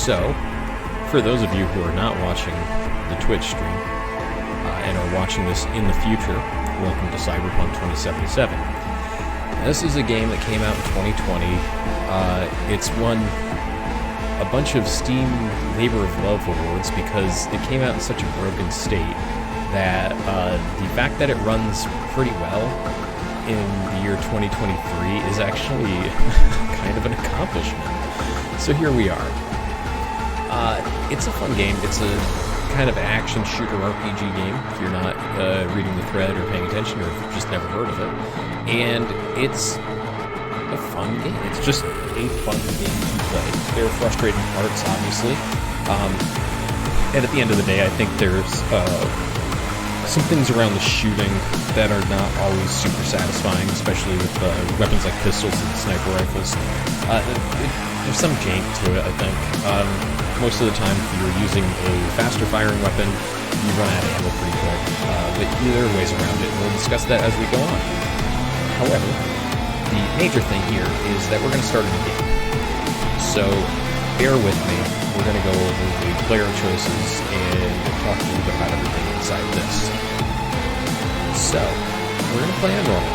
So, for those of you who are not watching the Twitch stream and are watching this in the future, welcome to Cyberpunk 2077. This is a game that came out in 2020. It's won a bunch of Steam Labor of Love awards because it came out in such a broken state that the fact that it runs pretty well in the year 2023 is actually kind of an accomplishment. So here we are. It's a fun game. It's a kind of action shooter RPG game if you're not reading the thread or paying attention, or if you've just never heard of it. And it's a fun game. It's just a fun game to play. There are frustrating parts, obviously. And at the end of the day, I think there's some things around the shooting that are not always super satisfying, especially with weapons like pistols and sniper rifles. There's some jank to it, I think. Most of the time, if you're using a faster firing weapon, you run out of ammo pretty quick. But there are ways around it, and we'll discuss that as we go on. However, the major thing here is that we're going to start a new game. So, bear with me. We're going to go over the player choices and talk a little bit about everything inside this. So, we're going to play on normal.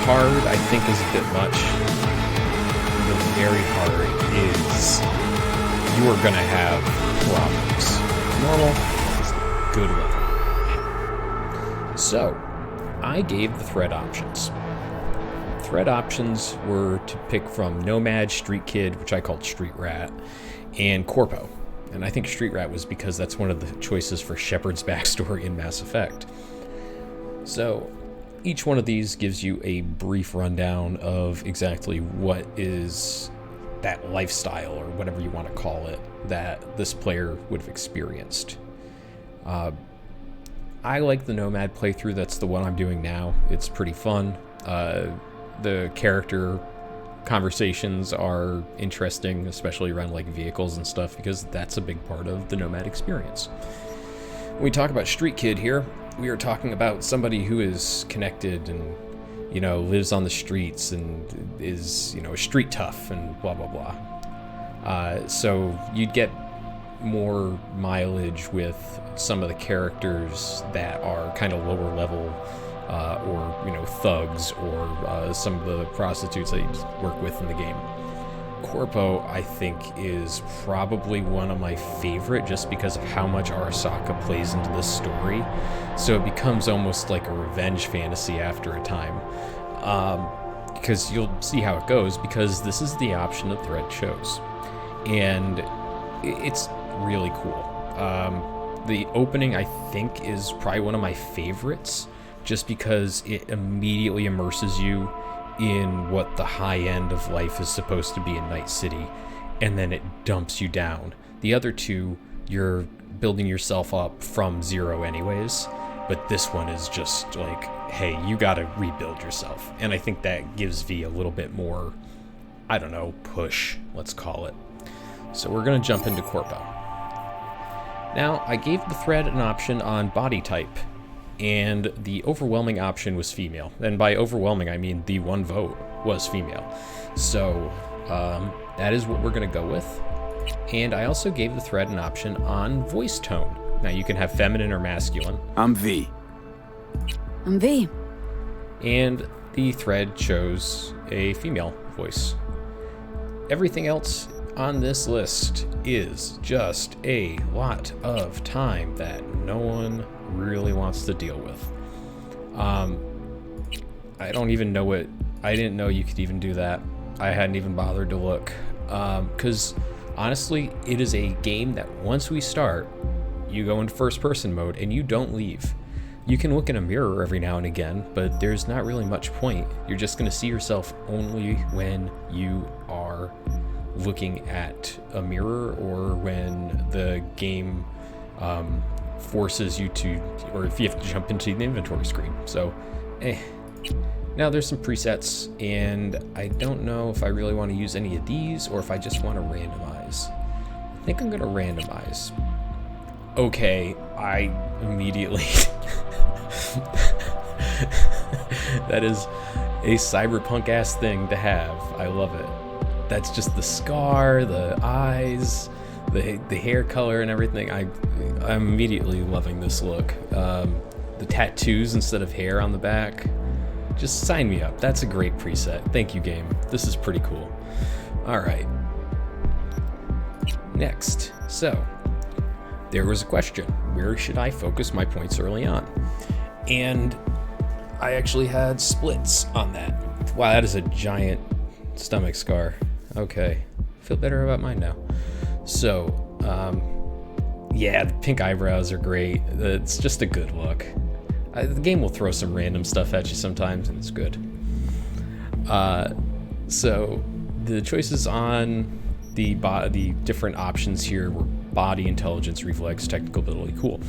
Hard, I think, is a bit much. The very hard is you are going to have problems. Normal is good level. So, I gave the thread options. Thread options were to pick from Nomad, Street Kid, which I called Street Rat, and Corpo. And I think Street Rat was because that's one of the choices for Shepard's backstory in Mass Effect. So, each one of these gives you a brief rundown of exactly what is that lifestyle, or whatever you want to call it, that this player would have experienced. I like the Nomad playthrough. That's the one I'm doing now. It's pretty fun. The character conversations are interesting, especially around like vehicles and stuff, because that's a big part of the Nomad experience. When we talk about Street Kid here, we are talking about somebody who is connected and, you know, lives on the streets and is, you know, a street tough and blah, blah, blah. So you'd get more mileage with some of the characters that are kind of lower level, or, you know, thugs, or some of the prostitutes that you work with in the game. Corpo, I think, is probably one of my favorite just because of how much Arasaka plays into this story. So it becomes almost like a revenge fantasy after a time. Because you'll see how it goes, because this is the option that Thread chose. And it's really cool. The opening, I think, is probably one of my favorites, just because it immediately immerses you in what the high end of life is supposed to be in Night City, and then it dumps you down. The other two, you're building yourself up from zero anyways, but this one is just like, hey, you gotta rebuild yourself. And I think that gives V a little bit more, I don't know, push, let's call it. So we're gonna jump into Corpo. Now, I gave the Thread an option on body type, and the overwhelming option was female. And by overwhelming, I mean the one vote was female. So that is what we're going to go with. And I also gave the Thread an option on voice tone. Now you can have feminine or masculine. I'm V. I'm V. And the Thread chose a female voice. Everything else on this list is just a lot of time that no one really wants to deal with. I don't even know what... I didn't know you could even do that. I hadn't even bothered to look. Because, honestly, it is a game that once we start, you go into first-person mode and you don't leave. You can look in a mirror every now and again, but there's not really much point. You're just going to see yourself only when you are looking at a mirror, or when the game forces you to, or if you have to jump into the inventory screen. So, Now there's some presets, and I don't know if I really want to use any of these, or if I just want to randomize. I think I'm going to randomize. Okay, I immediately... That is a cyberpunk-ass thing to have. I love it. that's just the scar, the eyes, the hair color and everything. I'm immediately loving this look. The tattoos instead of hair on the back. Just sign me up. That's a great preset. Thank you, game. This is pretty cool. All right. Next. So, there was a question. Where should I focus my points early on? And I actually had splits on that. Wow, that is a giant stomach scar. Okay. Feel better about mine now. So, yeah, the pink eyebrows are great. It's just a good look. The game will throw some random stuff at you sometimes, and it's good. So, the choices on the different options here were body, intelligence, reflex, technical ability. Cool.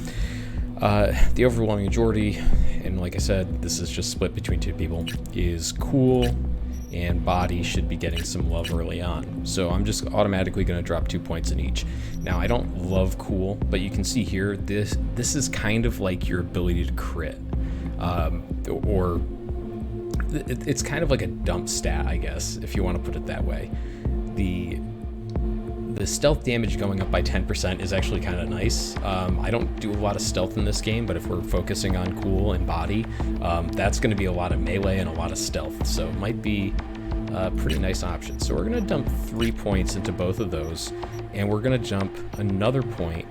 The overwhelming majority, and like I said, this is just split between two people, is cool, and body should be getting some love early on. So I'm just automatically going to drop 2 points in each. Now, I don't love cool, but you can see here, this is kind of like your ability to crit. Or it's kind of like a dump stat, I guess, if you want to put it that way. The stealth damage going up by 10% is actually kind of nice. I don't do a lot of stealth in this game, but if we're focusing on cool and body, that's going to be a lot of melee and a lot of stealth. So it might be a pretty nice option. So we're going to dump 3 points into both of those, and we're going to jump another point.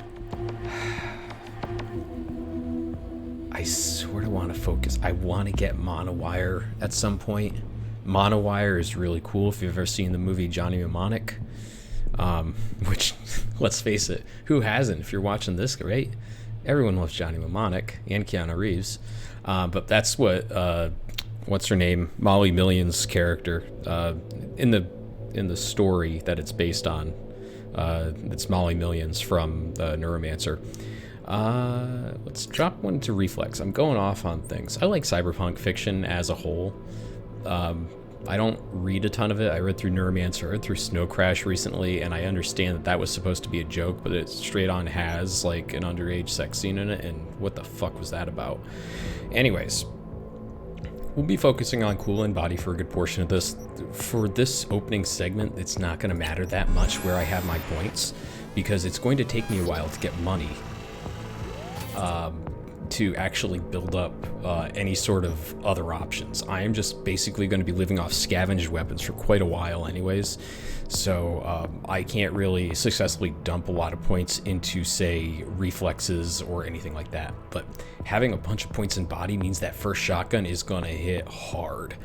I sort of want to focus. I want to get Monowire at some point. Monowire is really cool if you've ever seen the movie Johnny Mnemonic. Which, let's face it, who hasn't? If you're watching this, right? Everyone loves Johnny Mnemonic and Keanu Reeves. But that's what, what's her name? Molly Million's character, in the story that it's based on. It's Molly Millions from Neuromancer. Let's drop one to reflex. I'm going off on things. I like cyberpunk fiction as a whole. I don't read a ton of it. I read through Neuromancer, I read through Snow Crash recently, and I understand that was supposed to be a joke, but it straight on has like an underage sex scene in it, and what the fuck was that about? Anyways, we'll be focusing on cool and body for a good portion of this. For this opening segment, it's not going to matter that much where I have my points, because it's going to take me a while to get money to actually build up any sort of other options. I am just basically going to be living off scavenged weapons for quite a while anyways, so I can't really successfully dump a lot of points into, say, reflexes or anything like that. But having a bunch of points in body means that first shotgun is going to hit hard.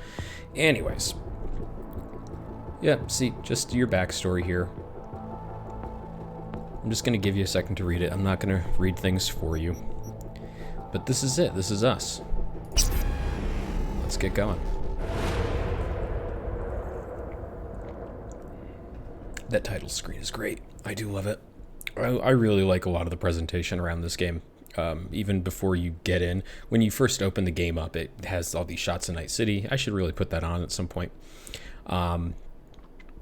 Anyways, yeah, see, just your backstory here. I'm just going to give you a second to read it. I'm not going to read things for you. But this is it. This is us. Let's get going. That title screen is great. I do love it. I really like a lot of the presentation around this game. Even before you get in, when you first open the game up, it has all these shots of Night City. I should really put that on at some point.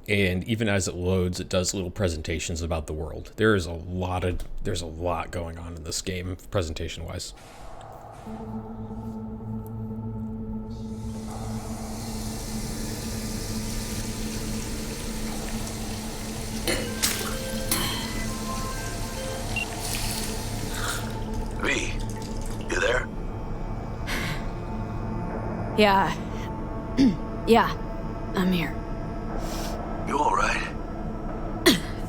And even as it loads, it does little presentations about the world. There's a lot going on in this game, presentation-wise. V, you there? Yeah. Yeah, I'm here. You all right?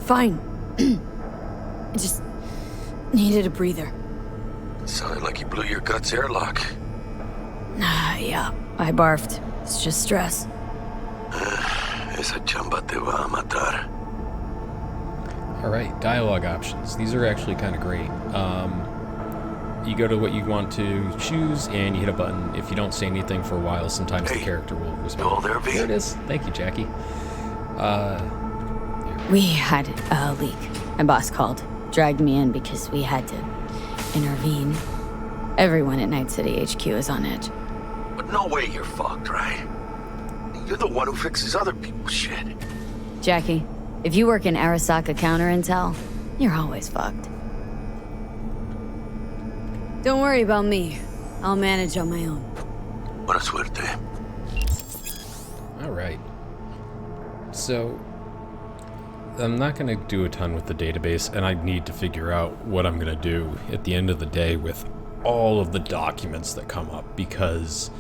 Fine. I just needed a breather. Sounded like you blew your guts airlock. Yeah, I barfed. It's just stress. Esa chamba te va a matar. Alright, dialogue options. These are actually kind of great. You go to what you want to choose, and you hit a button. If you don't say anything for a while, sometimes the character will respond. You all there, V? There it is. Thank you, Jackie. We had a leak. My boss called, dragged me in because we had to intervene. Everyone at Night City HQ is on edge. But no way you're fucked, right? You're the one who fixes other people's shit. Jackie, if you work in Arasaka counter intel, you're always fucked. Don't worry about me. I'll manage on my own. Buena suerte. Alright. So, I'm not going to do a ton with the database, and I need to figure out what I'm going to do at the end of the day with all of the documents that come up, because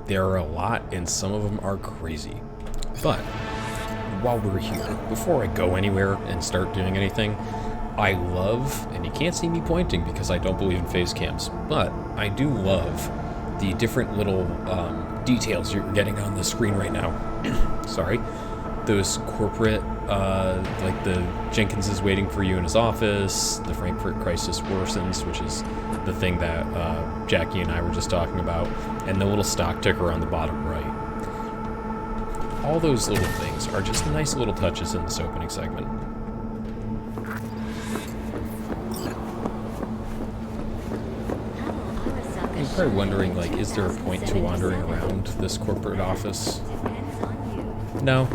there are a lot, and some of them are crazy. But while we're here, before I go anywhere and start doing anything, I love, and you can't see me pointing because I don't believe in face cams, but I do love the different little details you're getting on the screen right now. Sorry. Those corporate, like the Jenkins is waiting for you in his office, the Frankfurt crisis worsens, which is the thing that Jackie and I were just talking about, and the little stock ticker on the bottom right. All those little things are just nice little touches in this opening segment. You're probably wondering, like, is there a point to wandering around this corporate office? No.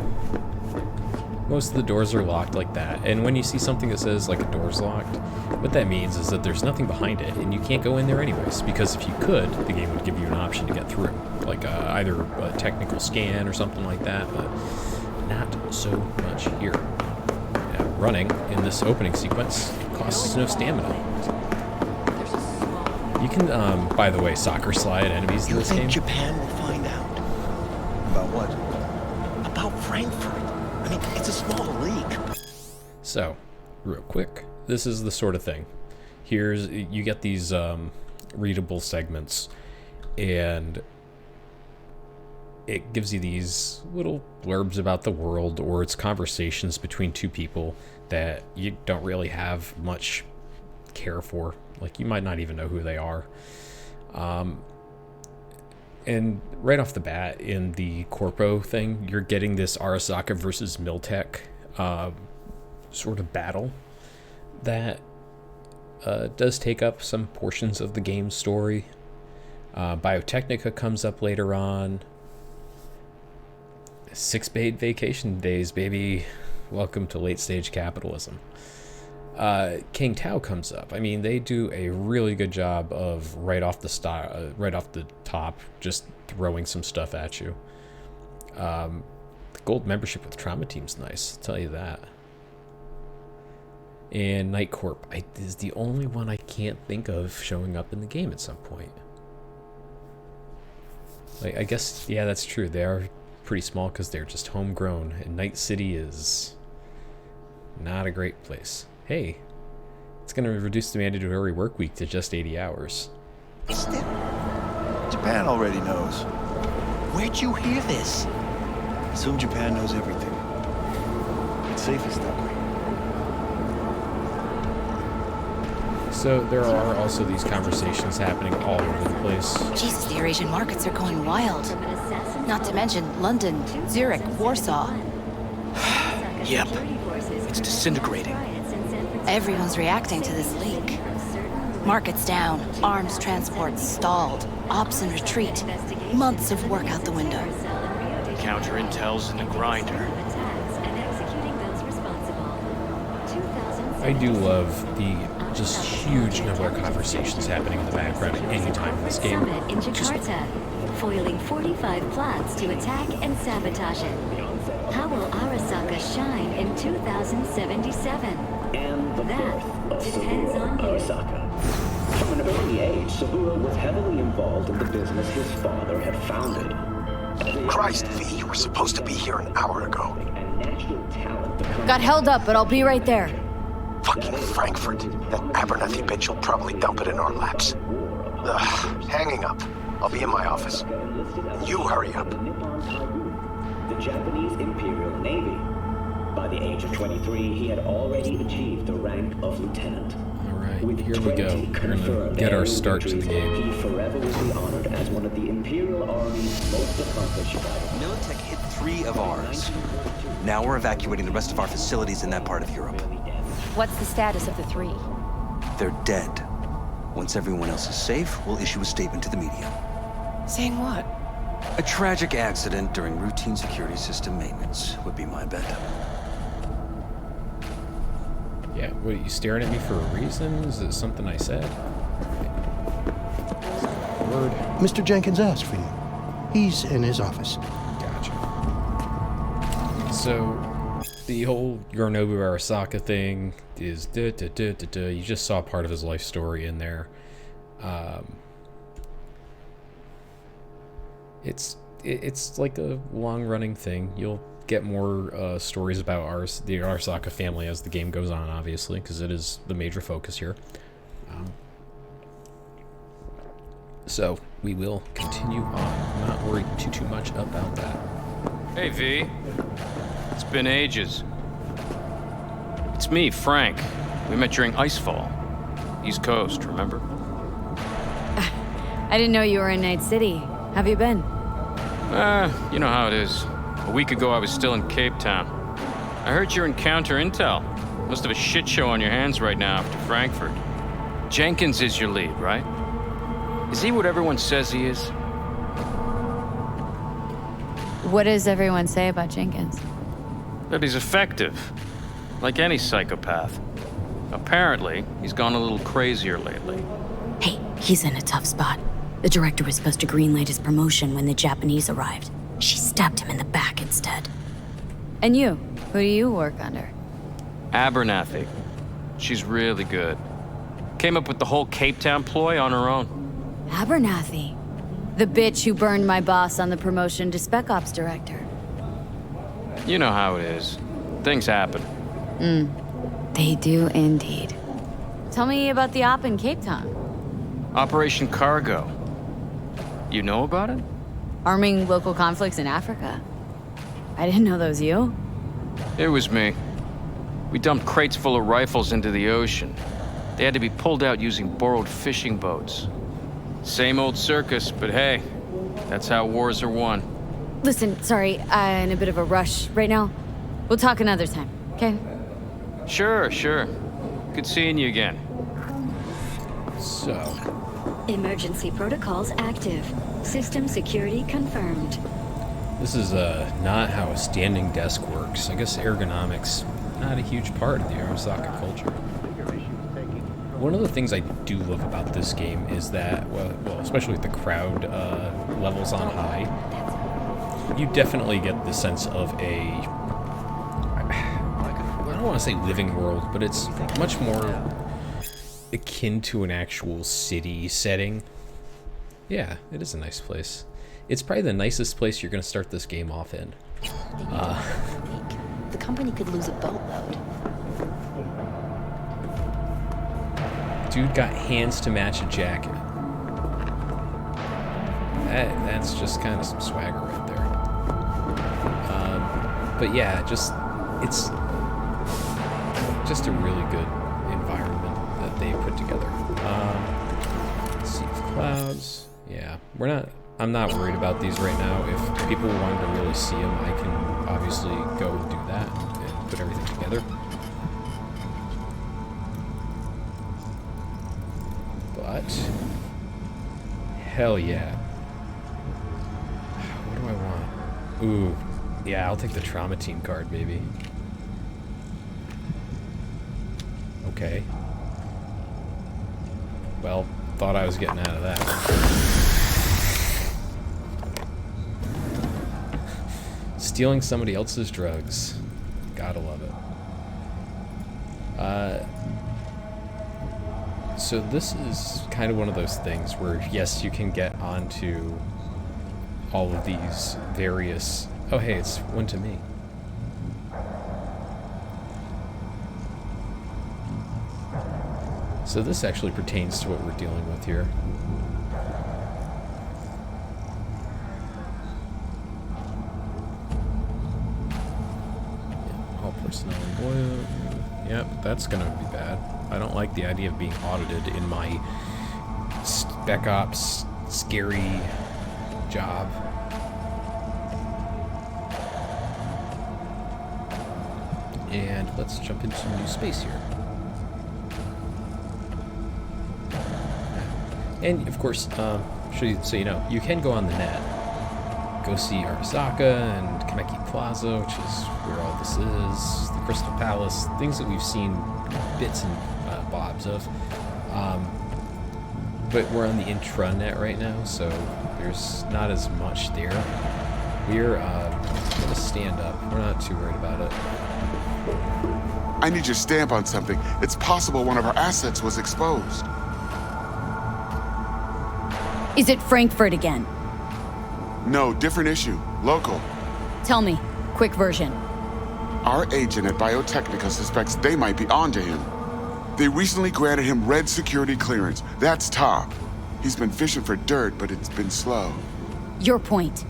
Most of the doors are locked like that, and when you see something that says, like, a door's locked, what that means is that there's nothing behind it, and you can't go in there anyways, because if you could, the game would give you an option to get through, like either a technical scan or something like that, but not so much here. Running in this opening sequence costs no stamina. You can, by the way, soccer slide enemies in this game. You think Japan will find out? About what? About Frankfurt. I mean, it's a small league. So, real quick, this is the sort of thing. You get these readable segments, and it gives you these little blurbs about the world, or it's conversations between two people that you don't really have much care for. Like, you might not even know who they are. And right off the bat, in the Corpo thing, you're getting this Arasaka versus Miltech sort of battle that does take up some portions of the game's story. Biotechnica comes up later on. 6 paid vacation days, baby. Welcome to late stage capitalism. King Tao comes up. I mean, they do a really good job of right off the top, just throwing some stuff at you. The gold membership with Trauma Team's nice, I'll tell you that. And Night Corp is the only one I can't think of showing up in the game at some point. Like, I guess, yeah, that's true. They are pretty small because they're just homegrown, and Night City is not a great place. Hey, it's going to reduce the mandatory work week to just 80 hours. Japan already knows. Where'd you hear this? Assume Japan knows everything. It's safest that way. So there are also these conversations happening all over the place. Jesus, the Eurasian markets are going wild. Not to mention London, Zurich, Warsaw. Yep. It's disintegrating. Everyone's reacting to this leak. Markets down, arms transports stalled, ops in retreat. Months of work out the window. Counter intel's in the grinder. I do love the just huge number of conversations happening in the background at any time in this game. Summit in Jakarta, foiling 45 plots to attack and sabotage it. How will Arasaka shine in 2077? And the That birth of depends Saburo on you. Arasaka. From an early age, Saburo was heavily involved in the business his father had founded. Christ, V, you were supposed to be here an hour ago. And natural talent becomes Got held up, but I'll be right there. Fucking Frankfurt. That Abernathy bitch will probably dump it in our laps. Ugh, hanging up. I'll be in my office. You hurry up. the Japanese Imperial Navy. By the age of 23, he had already achieved the rank of lieutenant. Alright, With here we go. 20 We're going to confirmed get our aerial start to the victories, game. He forever will be honored as one of the Imperial Army's most accomplished fighters. Militech hit 3 of ours. Now we're evacuating the rest of our facilities in that part of Europe. What's the status of the 3? They're dead. Once everyone else is safe, we'll issue a statement to the media. Saying what? A tragic accident during routine security system maintenance would be my bet. Yeah, what, are you staring at me for a reason? Is it something I said? Word. Mr. Jenkins asked for you. He's in his office. Gotcha. So, the whole Yorinobu Arasaka thing is you just saw part of his life story in there. It's like a long-running thing. You'll get more stories about the Arasaka family as the game goes on, obviously, because it is the major focus here. So we will continue on. I'm not worried too much about that. Hey, V. It's been ages. It's me, Frank. We met during Icefall. East Coast, remember? I didn't know you were in Night City. Have you been? You know how it is. A week ago, I was still in Cape Town. I heard you're in counter intel. Must have a shit show on your hands right now after Frankfurt. Jenkins is your lead, right? Is he what everyone says he is? What does everyone say about Jenkins? That he's effective. Like any psychopath. Apparently, he's gone a little crazier lately. Hey, he's in a tough spot. The director was supposed to greenlight his promotion when the Japanese arrived. She stabbed him in the back instead. And you? Who do you work under? Abernathy. She's really good. Came up with the whole Cape Town ploy on her own. Abernathy? The bitch who burned my boss on the promotion to Spec Ops director. You know how it is. Things happen. They do indeed. Tell me about the op in Cape Town. Operation Cargo. You know about it? Arming local conflicts in Africa. I didn't know that was you. It was me. We dumped crates full of rifles into the ocean. They had to be pulled out using borrowed fishing boats. Same old circus, but hey, that's how wars are won. Listen, sorry, I'm in a bit of a rush right now. We'll talk another time, okay? Sure. Good seeing you again. So, Emergency protocols active. System security confirmed. this is not how a standing desk works. I guess ergonomics, not a huge part of the Arasaka culture. One of the things I do love about this game is that, well, especially with the crowd levels on high, you definitely get the sense of I don't want to say living world, but it's much more akin to an actual city setting. Yeah, it is a nice place. It's probably the nicest place you're going to start this game off in. The company could lose a boatload. Dude got hands to match a jacket. That's just kind of some swagger right there. But yeah, it's just a really good environment that they put together. Sea of Clouds. Yeah, I'm not worried about these right now. If people wanted to really see them, I can obviously go and do that and put everything together. But hell yeah. What do I want? Ooh, yeah, I'll take the trauma team card, baby. Okay. Well, thought I was getting out of that. Stealing somebody else's drugs. Gotta love it. So this is kind of one of those things where, yes, you can get onto all of these various... Oh, hey, it's one to me. So this actually pertains to what we're dealing with here. Yeah, all personnel employed. Yep, that's gonna be bad. I don't like the idea of being audited in my Spec Ops scary job. And let's jump into some new space here. And of course, so you know, you can go on the net, go see Arasaka and Kaneki Plaza, which is where all this is, the Crystal Palace, things that we've seen bits and bobs of. But we're on the intranet right now, so there's not as much there. We're gonna stand up. We're not too worried about it. I need your stamp on something. It's possible one of our assets was exposed. Is it Frankfurt again? No, different issue. Local. Tell me. Quick version. Our agent at Biotechnica suspects they might be onto him. They recently granted him red security clearance. That's top. He's been fishing for dirt, but it's been slow. Your point.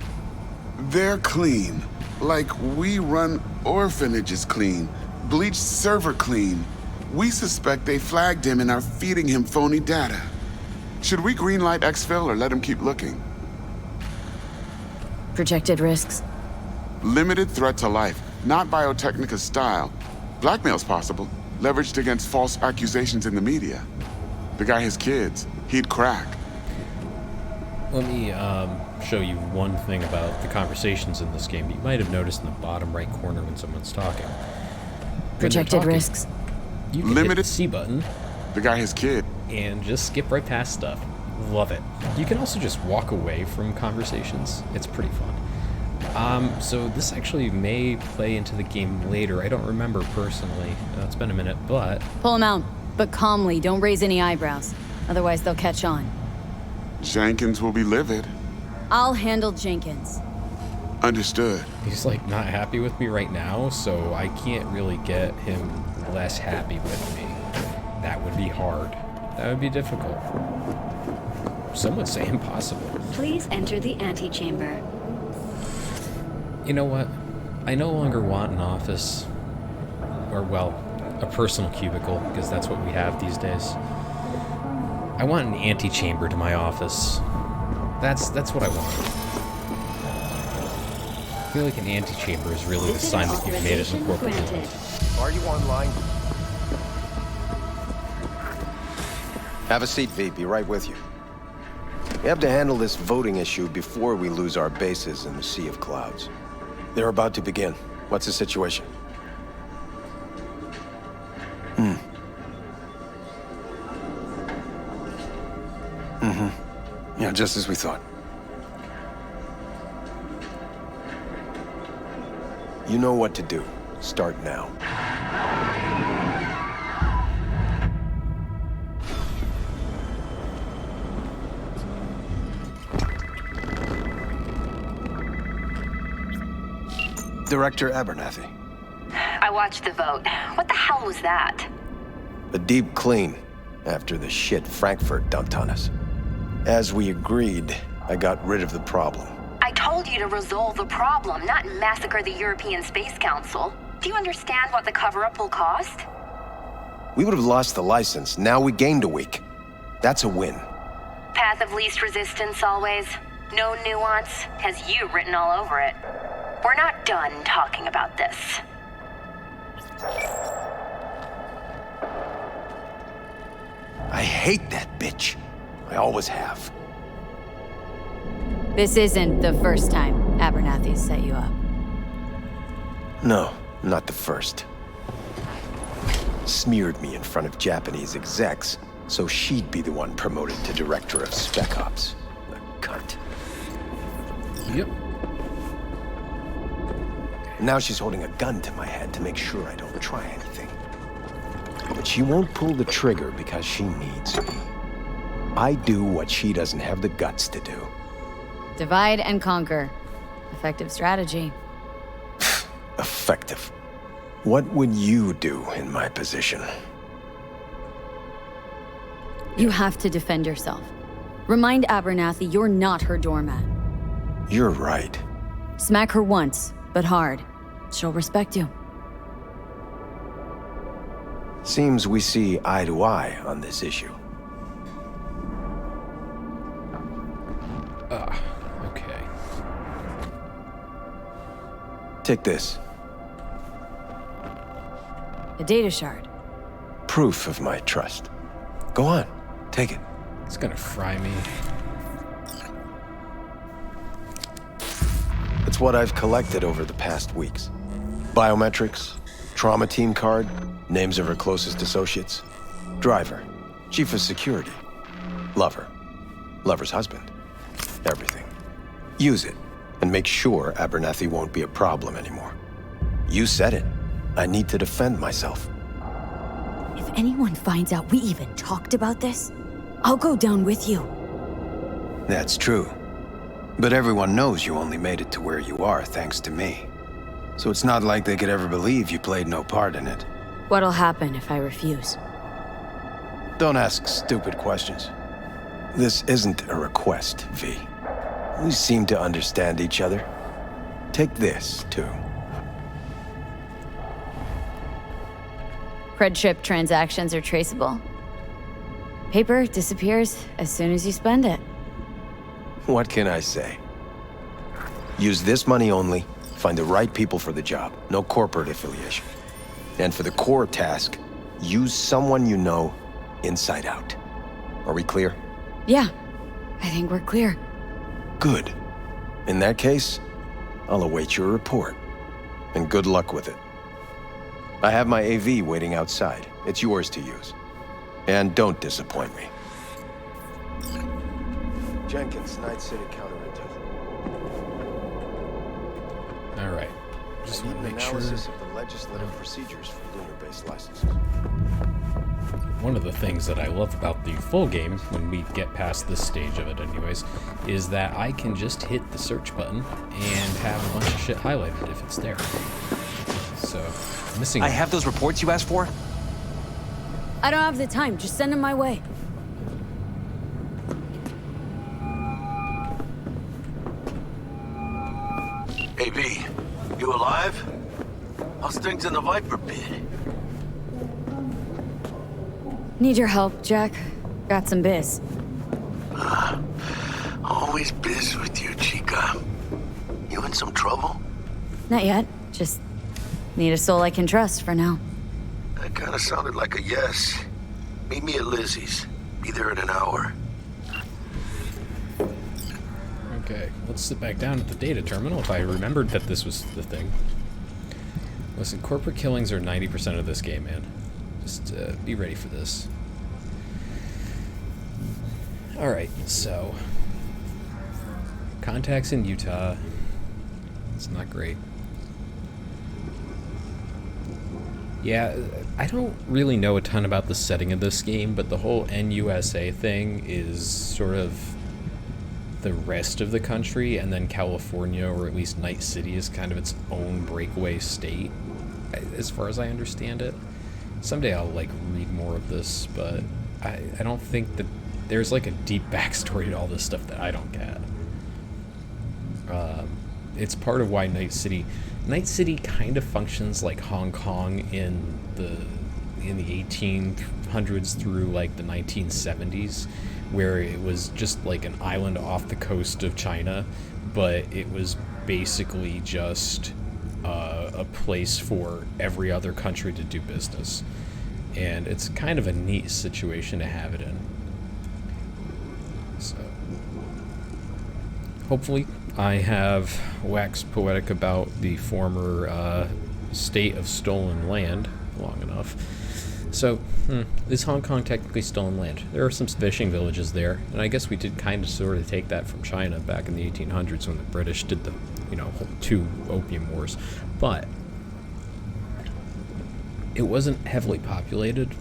They're clean. Like we run orphanages clean. Bleached server clean. We suspect they flagged him and are feeding him phony data. Should we greenlight exfil or let him keep looking? Projected risks? Limited threat to life. Not Biotechnica's style. Blackmail's possible. Leveraged against false accusations in the media. The guy has kids. He'd crack. Let me show you one thing about the conversations in this game. You might have noticed in the bottom right corner when someone's talking. Projected risks? You can hit the C button. The guy has kid. And just skip right past stuff. Love it. You can also just walk away from conversations. It's pretty fun. So this actually may play into the game later. I don't remember personally. It's been a minute, but... Pull him out, but calmly. Don't raise any eyebrows. Otherwise, they'll catch on. Jenkins will be livid. I'll handle Jenkins. Understood. He's like not happy with me right now, so I can't really get him less happy with me. That would be hard. That would be difficult. Some would say impossible. Please enter the antechamber. You know what? I no longer want an office. Or, well, a personal cubicle, because that's what we have these days. I want an antechamber to my office. That's what I want. I feel like an antechamber is really the sign that you've made it in the corporate world. Are you online? Have a seat, V. Be right with you. We have to handle this voting issue before we lose our bases in the sea of clouds. They're about to begin. What's the situation? Yeah, just as we thought. You know what to do. Start now. Director Abernathy. I watched the vote. What the hell was that? A deep clean after the shit Frankfurt dumped on us. As we agreed, I got rid of the problem. I told you to resolve the problem, not massacre the European Space Council. Do you understand what the cover-up will cost? We would have lost the license. Now we gained a week. That's a win. Path of least resistance always. No nuance. Has you written all over it. We're not done talking about this. I hate that bitch. I always have. This isn't the first time Abernathy set you up. No, not the first. Smeared me in front of Japanese execs, so she'd be the one promoted to Director of Spec Ops. A cunt. Yep. Now she's holding a gun to my head to make sure I don't try anything. But she won't pull the trigger because she needs me. I do what she doesn't have the guts to do. Divide and conquer. Effective strategy. Effective. What would you do in my position? You have to defend yourself. Remind Abernathy you're not her doormat. You're right. Smack her once, but hard. She'll respect you. Seems we see eye to eye on this issue. Okay. Take this. A data shard. Proof of my trust. Go on, take it. It's gonna fry me. It's what I've collected over the past weeks. Biometrics, trauma team card, names of her closest associates. Driver, chief of security. Lover, lover's husband. Everything. Use it. and make sure Abernathy won't be a problem anymore. You said it. I need to defend myself. If anyone finds out we even talked about this, I'll go down with you. That's true. But everyone knows you only made it to where you are thanks to me. So it's not like they could ever believe you played no part in it. What'll happen if I refuse? Don't ask stupid questions. This isn't a request, V. We seem to understand each other. Take this, too. Credship transactions are traceable. Paper disappears as soon as you spend it. What can I say? Use this money only, find the right people for the job, no corporate affiliation. And for the core task, use someone you know inside out. Are we clear? Yeah, I think we're clear. Good. In that case, I'll await your report. And good luck with it. I have my AV waiting outside. It's yours to use. And don't disappoint me. Jenkins, Night City Counterintel. All right. Just want to make sure. Analysis of the legislative procedures for lunar-based licenses. One of the things that I love about the full game, when we get past this stage of it anyways, is that I can just hit the search button and have a bunch of shit highlighted if it's there. So, missing... I have those reports you asked for? I don't have the time, just send them my way. Hey, V, you alive? How's things in the Viper pit? Need your help, Jack. Got some biz. Always biz with you, Chica. You in some trouble? Not yet. Just need a soul I can trust for now. That kind of sounded like a yes. Meet me at Lizzie's. Be there in an hour. Okay, let's sit back down at the data terminal if I remembered that this was the thing. Listen, corporate killings are 90% of this game, man. Just be ready for this. Alright, so... contacts in Utah. It's not great. Yeah, I don't really know a ton about the setting of this game, but the whole NUSA thing is sort of the rest of the country, and then California, or at least Night City, is kind of its own breakaway state, as far as I understand it. Someday I'll, like, read more of this, but I don't think that there's, like, a deep backstory to all this stuff that I don't get. It's part of why Night City kind of functions like Hong Kong in the 1800s through, like, the 1970s, where it was just like an island off the coast of China, but it was basically just a place for every other country to do business. And it's kind of a neat situation to have it in. So, hopefully I have waxed poetic about the former state of stolen land long enough. So, is Hong Kong technically stolen land? There are some fishing villages there, and I guess we did kind of sort of take that from China back in the 1800s when the British did the, whole 2 opium wars. But it wasn't heavily populated,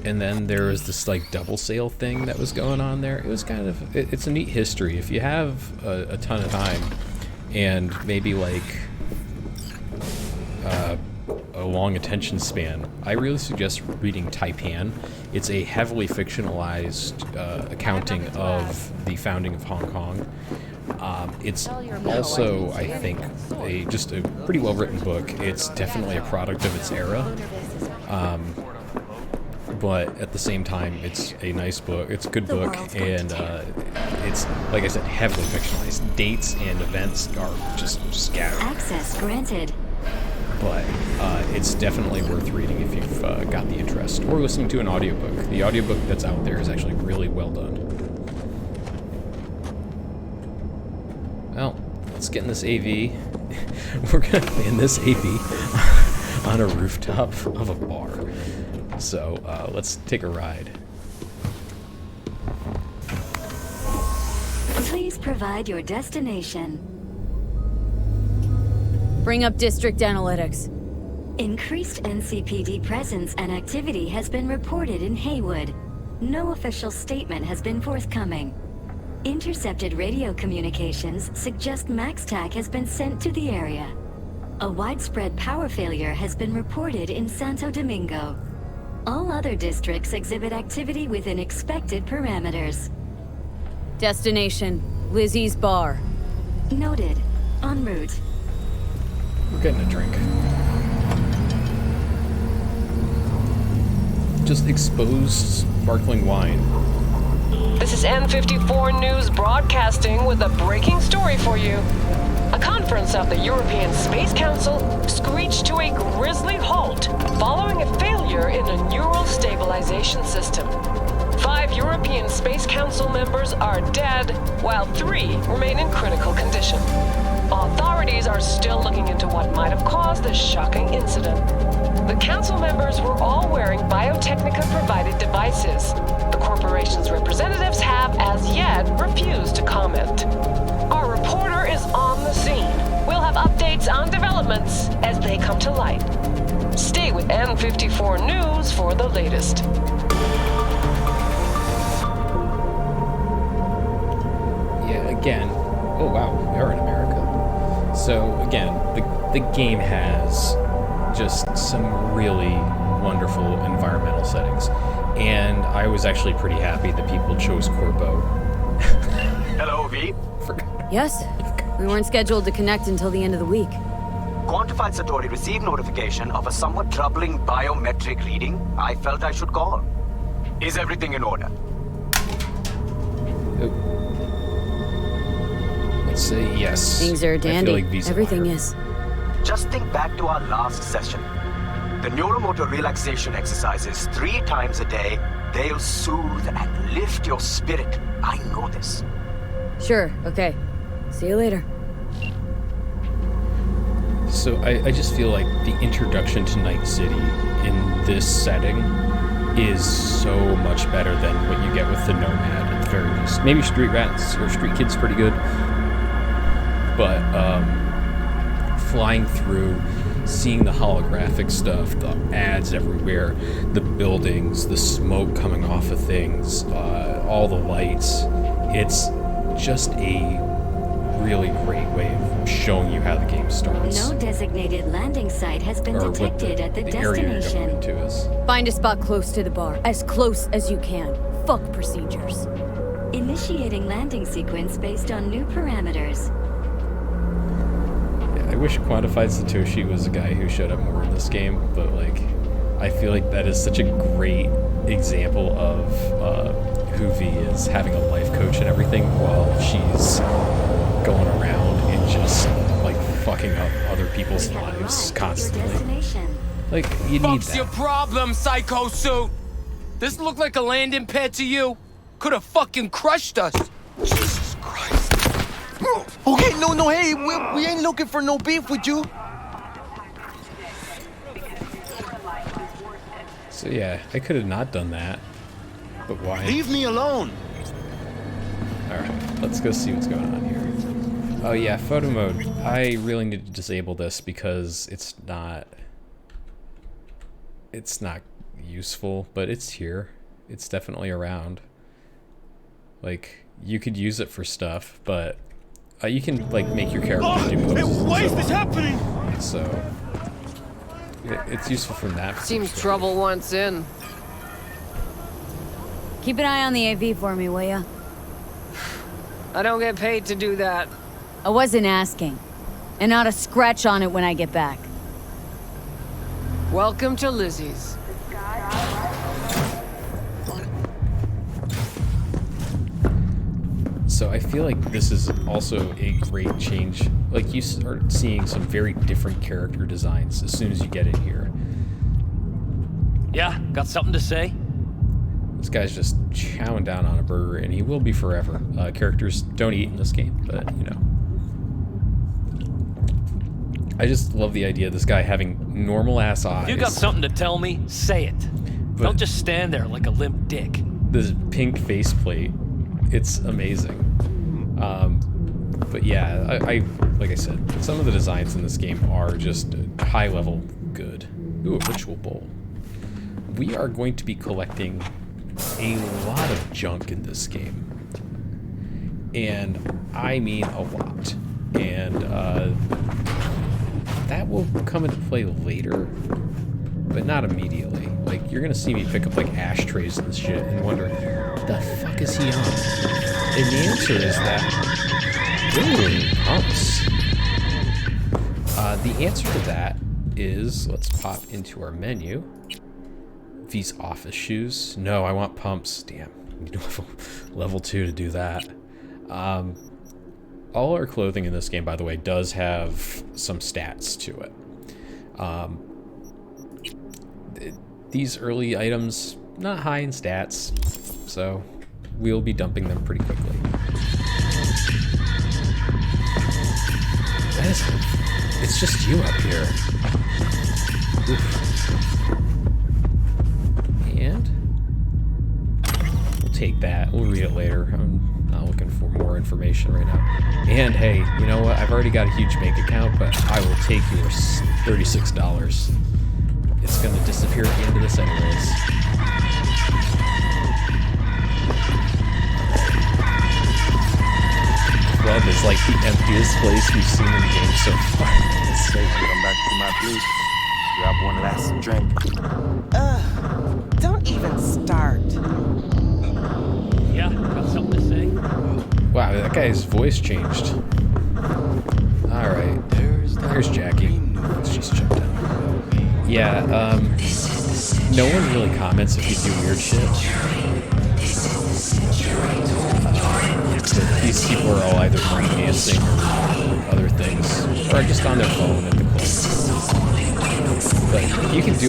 and then there was this, like, double sale thing that was going on there. It was kind of, it's a neat history. If you have a ton of time, and maybe, like, a long attention span, I really suggest reading Taipan. It's a heavily fictionalized accounting of the founding of Hong Kong. It's also, I think, just a pretty well-written book. It's definitely a product of its era, but at the same time, it's a nice book. It's a good book, and it's, like I said, heavily fictionalized. Dates and events are just scattered. Access granted. But it's definitely worth reading if you've got the interest, or listening to an audiobook. The audiobook that's out there is actually really well done. Well, let's get in this AV. We're gonna land this AV on a rooftop of a bar. So let's take a ride. Please provide your destination. Bring up district analytics. Increased NCPD presence and activity has been reported in Haywood. No official statement has been forthcoming. Intercepted radio communications suggest MaxTac has been sent to the area. A widespread power failure has been reported in Santo Domingo. All other districts exhibit activity within expected parameters. Destination, Lizzie's bar. Noted. En route. We're getting a drink. Just exposed sparkling wine. This is N54 News broadcasting with a breaking story for you. A conference of the European Space Council screeched to a grisly halt following a failure in a neural stabilization system. 5 European Space Council members are dead, while 3 remain in critical condition. Authorities are still looking into what might have caused this shocking incident. The council members were all wearing Biotechnica-provided devices. The corporation's representatives have, as yet, refused to comment. Our reporter is on the scene. We'll have updates on developments as they come to light. Stay with N54 News for the latest. Yeah, again, oh wow, we are in America. So again, the game has just some really wonderful environmental settings. And I was actually pretty happy that people chose Corpo. Hello, V. Yes? We weren't scheduled to connect until the end of the week. Quantified Satori received notification of a somewhat troubling biometric reading. I felt I should call. Is everything in order? Let's say yes. Things are dandy. I feel like Visa Everything Wire. is. Just think back to our last session. The neuromotor relaxation exercises 3 times a day. They'll soothe and lift your spirit. I know this. Sure, okay. See you later. So I just feel like the introduction to Night City in this setting is so much better than what you get with the Nomad at the very least. Maybe Street Rats or Street Kid's pretty good. But flying through, seeing the holographic stuff, the ads everywhere, the buildings, the smoke coming off of things, all the lights, it's just a really great way of showing you how the game starts. No designated landing site has been Or detected at the area you're destination. going to is. Find a spot close to the bar. As close as you can. Fuck procedures. Initiating landing sequence based on new parameters. I wish Quantified Satoshi was a guy who showed up more in this game, but like, I feel like that is such a great example of who V is, having a life coach and everything while she's going around and just like fucking up other people's lives constantly. Like, you need Fuck's that. your problem, Psycho Suit? This look like a landing pad to you? Could have fucking crushed us. Jesus Christ. Okay, no, hey, we ain't looking for no beef with you. So yeah, I could have not done that, but why? Leave me alone. Alright, let's go see what's going on here. Oh yeah, photo mode. I really need to disable this because it's not useful, but it's here. It's definitely around. Like, you could use it for stuff, but you can like make your character do poses. Why is this happening? So it's useful from that. Seems trouble once in. Keep an eye on the AV for me, will ya? I don't get paid to do that. I wasn't asking. And not a scratch on it when I get back. Welcome to Lizzie's. So I feel like this is also a great change. Like, you start seeing some very different character designs as soon as you get in here. Yeah, got something to say? This guy's just chowing down on a burger, and he will be forever. Characters don't eat in this game, but, you know. I just love the idea of this guy having normal-ass eyes. You got something to tell me? Say it. Don't just stand there like a limp dick. This pink faceplate, it's amazing. But yeah, I like I said, some of the designs in this game are just high level good. Ooh, a ritual bowl. We are going to be collecting a lot of junk in this game. And I mean a lot. And that will come into play later, but not immediately. Like, you're gonna see me pick up like ashtrays and shit and wonder, the fuck is he on? And the answer is that, ooh, pumps. The answer to that is, let's pop into our menu. These office shoes. No, I want pumps. Damn, you need level 2 to do that. All our clothing in this game, by the way, does have some stats to it. These early items, not high in stats, so we'll be dumping them pretty quickly. It's just you up here. Oof. And we'll take that. We'll read it later. I'm not looking for more information right now. And hey, you know what? I've already got a huge bank account, but I will take your $36. It's going to disappear at the end of this anyways. Club is like the emptiest place we've seen in the game so far. It's so good. Come back to my place. Grab one last drink. Don't even start. Yeah, got something to say? Wow, that guy's voice changed. Alright. Here's Jackie. She's jumped down. Yeah, no one really comments if you do weird shit. But these people are all either dancing or other things, or just on their phone at the club. But you can do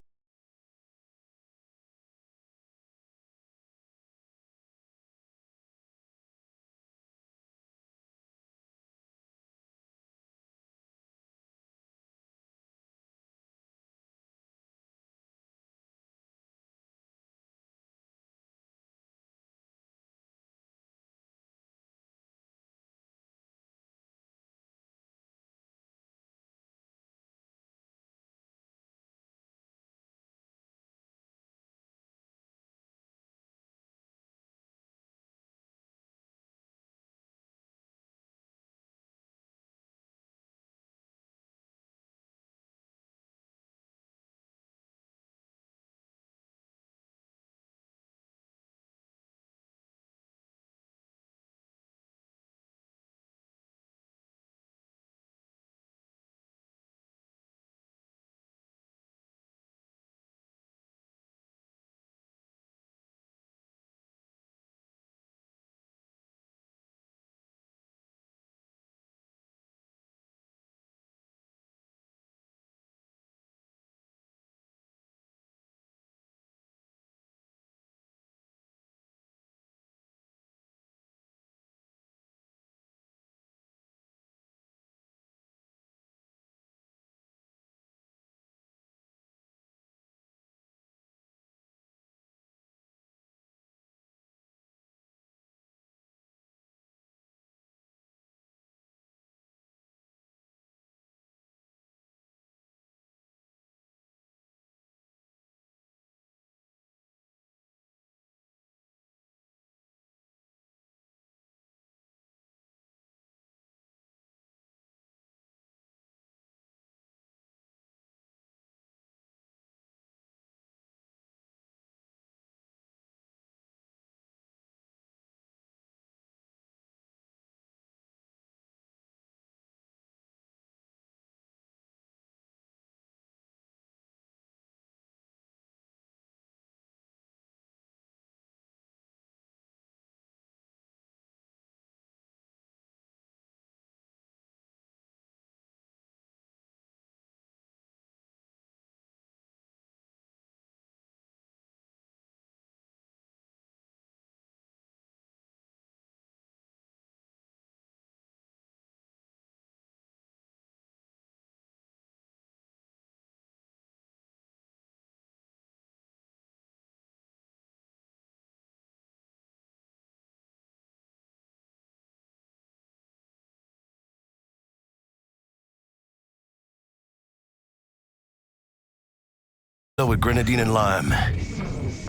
with grenadine and lime.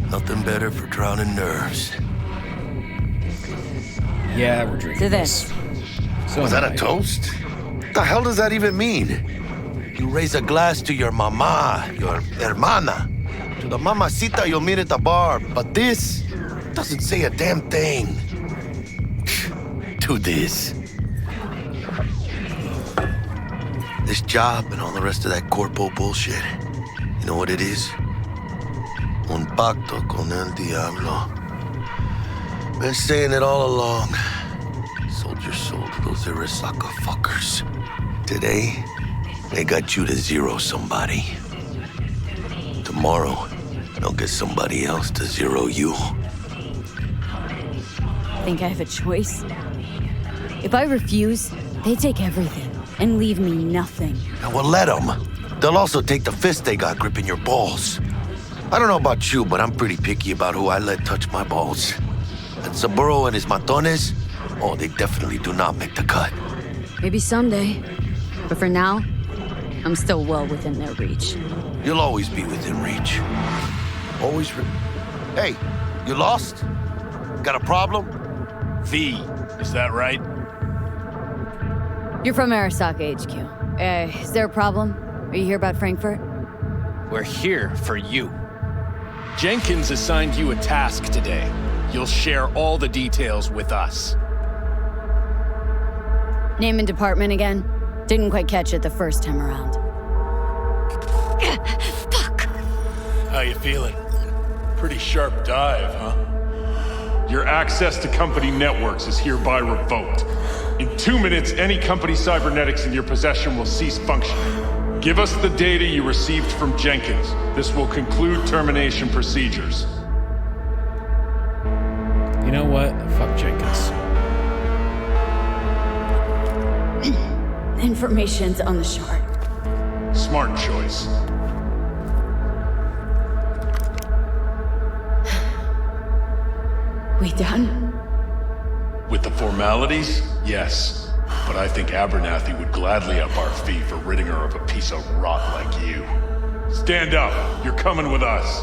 Nothing better for drowning nerves. Yeah, we're drinking To this. So Was that a am I. toast? What the hell does that even mean? You raise a glass to your mama, your hermana. To the mamacita you'll meet at the bar. But this doesn't say a damn thing. To this. This job and all the rest of that corpo bullshit. You know what it is? Un pacto con el diablo. Been saying it all along. Sold your soul to those Arasaka fuckers. Today, they got you to zero somebody. Tomorrow, they'll get somebody else to zero you. Think I have a choice? If I refuse, they take everything and leave me nothing. Now, well, let them. They'll also take the fist they got gripping your balls. I don't know about you, but I'm pretty picky about who I let touch my balls. And Saburo and his matones, oh, they definitely do not make the cut. Maybe someday. But for now, I'm still well within their reach. You'll always be within reach. Always. Hey, you lost? Got a problem? V, is that right? You're from Arasaka HQ. Is there a problem? Are you here about Frankfurt? We're here for you. Jenkins assigned you a task today. You'll share all the details with us. Name and department again? Didn't quite catch it the first time around. How you feeling? Pretty sharp dive, huh? Your access to company networks is hereby revoked. In 2 minutes, any company cybernetics in your possession will cease functioning. Give us the data you received from Jenkins. This will conclude termination procedures. You know what? Fuck Jenkins. Information's on the shard. Smart choice. We done? With the formalities, yes. But I think Abernathy would gladly up our fee for ridding her of a piece of rot like you. Stand up. You're coming with us.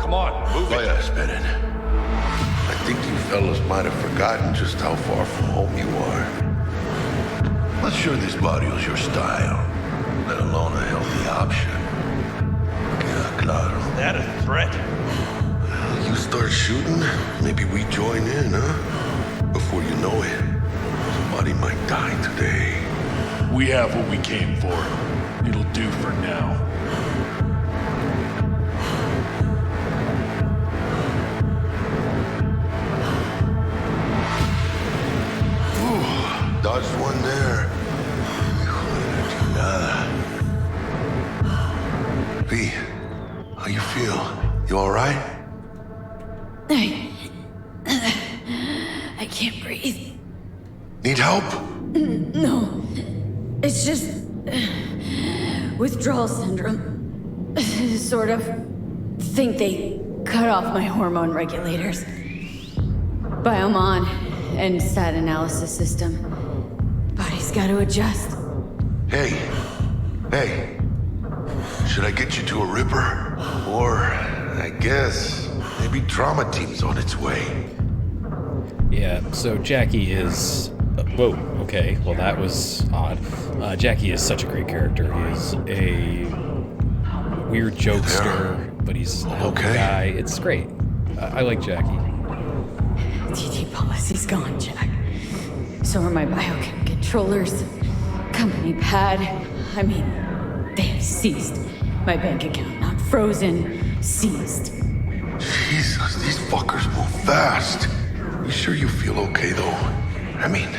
Come on, move it. Vaya, Spirit. I think you fellas might have forgotten just how far from home you are. Not sure this barrio's your style, let alone a healthy option. Yeah, claro. Is that a threat? You start shooting, maybe we join in, huh? Before you know it, somebody might die today. We have what we came for. It'll do for now. Ooh, dodged one there. V, how you feel? You all right? I can't breathe. Need help? No. It's just withdrawal syndrome. Sort of. Think they cut off my hormone regulators. Biomon and stat analysis system. Body's got to adjust. Hey. Should I get you to a Ripper? Or, I guess, maybe trauma team's on its way. Yeah, so Jackie is... whoa, okay, well that was odd. Jackie is such a great character. He is a weird jokester, but he's a healthy guy. It's great. I like Jackie. TT policy's gone, Jack. So are my biochem controllers, company pad. I mean, they have seized. My bank account, not frozen, seized. Jesus, these fuckers move fast. You sure you feel okay, though? I mean...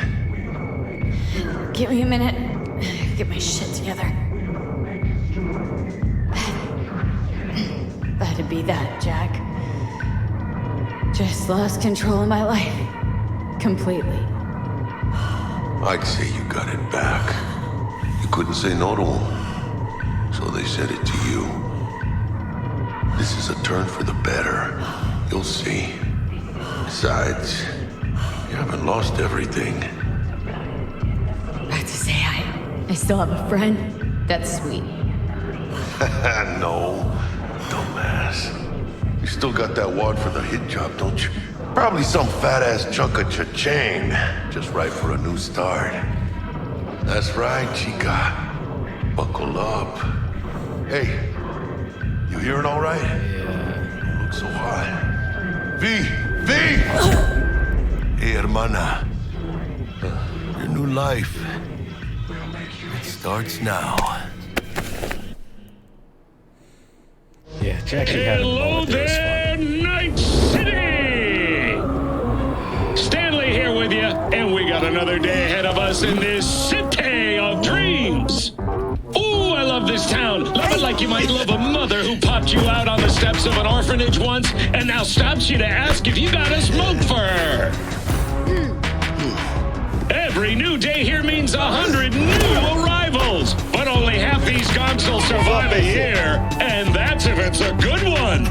Give me a minute. Get my shit together. That'd be that, Jack. Just lost control of my life. Completely. I'd say you got it back. You couldn't say no to them. So they said it to you. This is a turn for the better. You'll see. Besides, you haven't lost everything. About to say I still have a friend. That's sweet. No. Don't still got that wad for the hit job, don't you? Probably some fat-ass chunk of cha-ching. Just right for a new start. That's right, chica. Buckle up. Hey, you hearing all right? Yeah. You look so hot. V! Hey, hermana. Your new life. It starts now. Yeah, Jackie had a moment that was fun. Night City! Stanley here with you, and we got another day ahead of us in this city of dreams. Ooh, I love this town. Love it like you might love a mother who popped you out on the steps of an orphanage once and now stops you to ask if you got a smoke for her. Every new day here means 100 new arrivals, but only half these gonks will survive a year, and that's if it's a good one.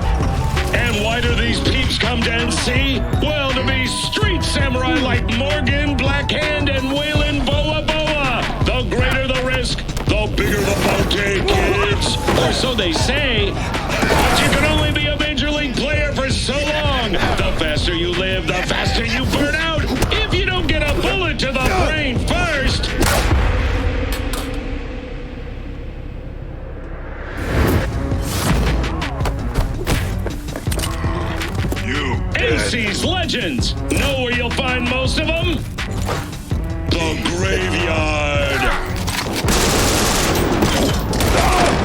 And why do these peeps come to NC? Well, to be street samurai like Morgan, Blackhand, and Waylon Boa Boa. The greater the risk, the bigger the bounty, kids. Or so they say. But you can only be a major league player for so long. The faster you live, the faster you burn out. If you don't get a bullet to the brain first. AC's legends. Know where you'll find most of them? The graveyard.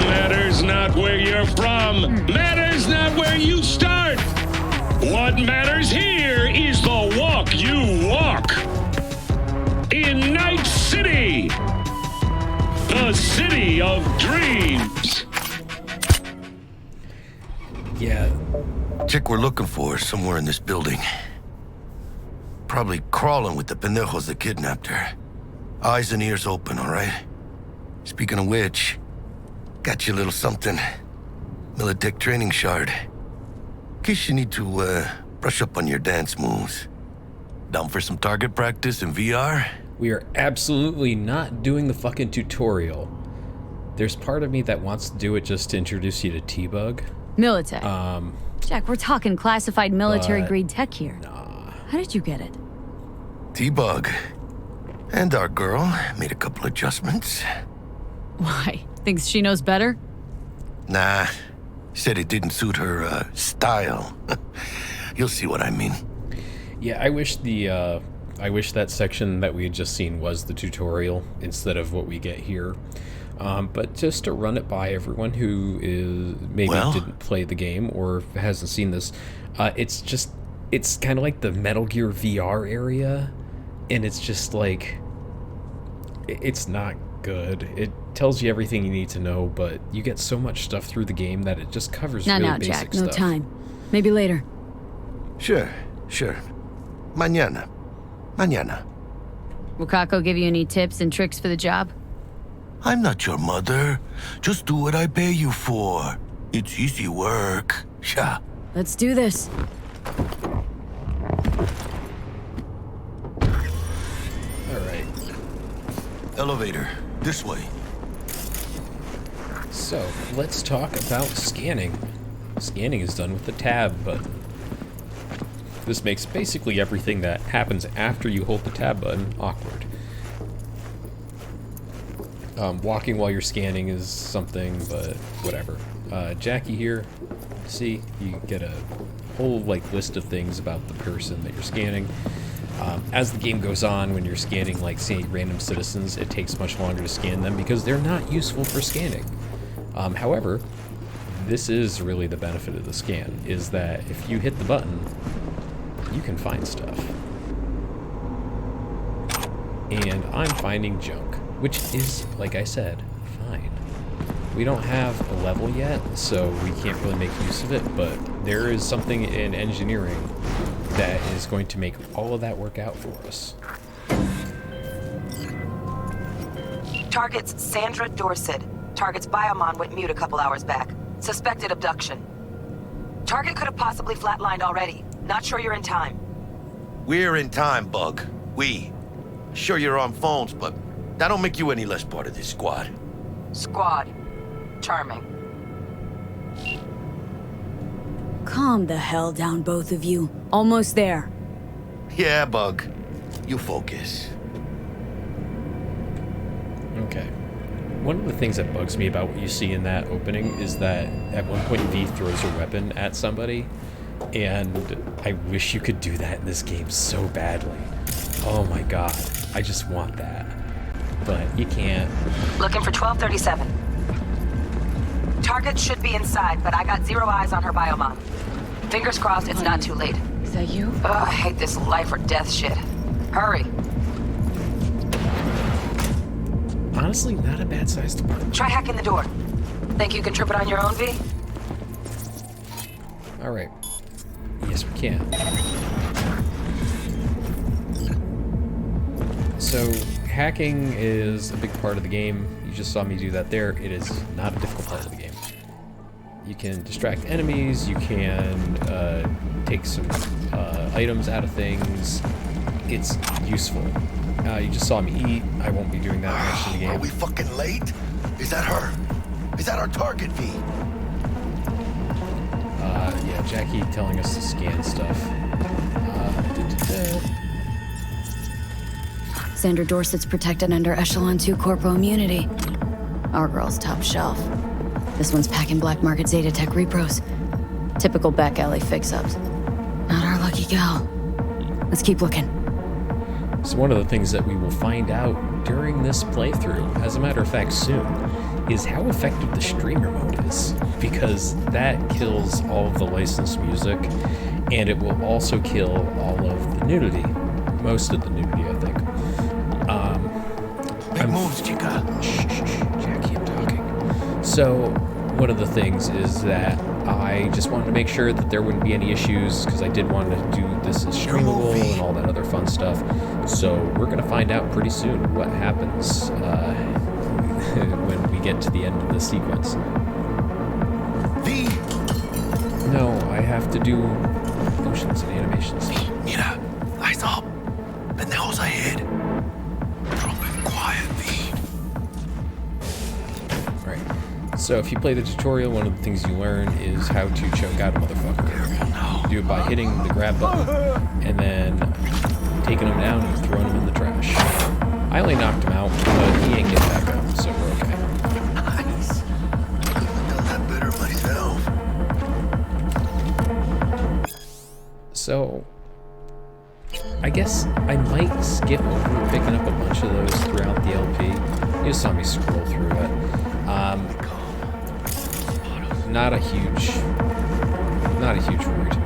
Matters not where you're from. Matters not where you start. What matters here is the walk you walk. In Night City. The city of dreams. Yeah. Chick we're looking for is somewhere in this building. Probably crawling with the pendejos that kidnapped her. Eyes and ears open, all right? Speaking of which, got you a little something. Militech training shard. In case you need to, brush up on your dance moves. Down for some target practice in VR? We are absolutely not doing the fucking tutorial. There's part of me that wants to do it just to introduce you to T-Bug. Militech. Jack, we're talking classified military-grade tech here. How did you get it? T-Bug. And our girl made a couple adjustments. Why? Thinks she knows better? Nah. Said it didn't suit her, style. You'll see what I mean. Yeah, I wish that section that we had just seen was the tutorial instead of what we get here. But just to run it by everyone who didn't play the game or hasn't seen this, it's kind of like the Metal Gear VR area, and it's just like, it's not good. It tells you everything you need to know, but you get so much stuff through the game that it just covers really basic Jack, stuff. no time. Maybe later. Sure. Mañana. Will Kako give you any tips and tricks for the job? I'm not your mother. Just do what I pay you for. It's easy work. Yeah. Let's do this. Alright. Elevator. This way. So, let's talk about scanning. Scanning is done with the tab button. This makes basically everything that happens after you hold the tab button awkward. Walking while you're scanning is something, but whatever. Jackie here, see, you get a whole list of things about the person that you're scanning. As the game goes on, when you're scanning, say, random citizens, it takes much longer to scan them because they're not useful for scanning. However, this is really the benefit of the scan, is that if you hit the button, you can find stuff. And I'm finding junk, which is, like I said, fine. We don't have a level yet, so we can't really make use of it, but there is something in engineering that is going to make all of that work out for us. Targets Sandra Dorset. Target's biomon went mute a couple hours back. Suspected abduction. Target could have possibly flatlined already. Not sure you're in time. We're in time, Bug. Sure you're on phones, but that don't make you any less part of this squad. Squad. Charming. Calm the hell down, both of you. Almost there. Yeah, Bug. You focus. Okay. One of the things that bugs me about what you see in that opening is that at one point V throws a weapon at somebody, and I wish you could do that in this game so badly. Oh my god, I just want that. But you can't. Looking for 1237. Target should be inside, but I got 0 eyes on her biomon. Fingers crossed it's not too late. Is that you? Ugh, I hate this life or death shit. Hurry. Honestly, not a bad sized apartment. Try hacking the door. Think you can trip it on your own, V? Alright. Yes, we can. So, hacking is a big part of the game. You just saw me do that there. It is not a difficult part of the game. You can distract enemies, you can take some items out of things. It's useful. You just saw me eat. I won't be doing that much in the game. Are we fucking late? Is that her? Is that our target, V? Yeah, Jackie telling us to scan stuff. Sandra Dorsett's protected under Echelon 2 Corpo immunity. Our girl's top shelf. This one's packing black market Zeta Tech repros. Typical back alley fix-ups. Not our lucky gal. Let's keep looking. So one of the things that we will find out during this playthrough, as a matter of fact soon, is how effective the streamer mode is. Because that kills all of the licensed music, and it will also kill all of the nudity. Most of the nudity, I think. Big moves, chica. Jackie, I'm talking. So, one of the things is that I just wanted to make sure that there wouldn't be any issues, because I did want to do this as streamable and all that other fun stuff. So, we're going to find out pretty soon what happens when we get to the end of the sequence. V. No, I have to do motions and animations. Mira, eyes up. Pendejos ahead. Drop it quiet, V. Right. So if you play the tutorial, one of the things you learn is how to choke out a motherfucker. You do it by hitting the grab button, and then taking him down and throwing him in the trash. I only knocked him out, but he ain't getting back up, so we're okay. Nice. I've done that better myself. So, I guess I might skip over picking up a bunch of those throughout the LP. You just saw me scroll through it. Not a huge worry to me.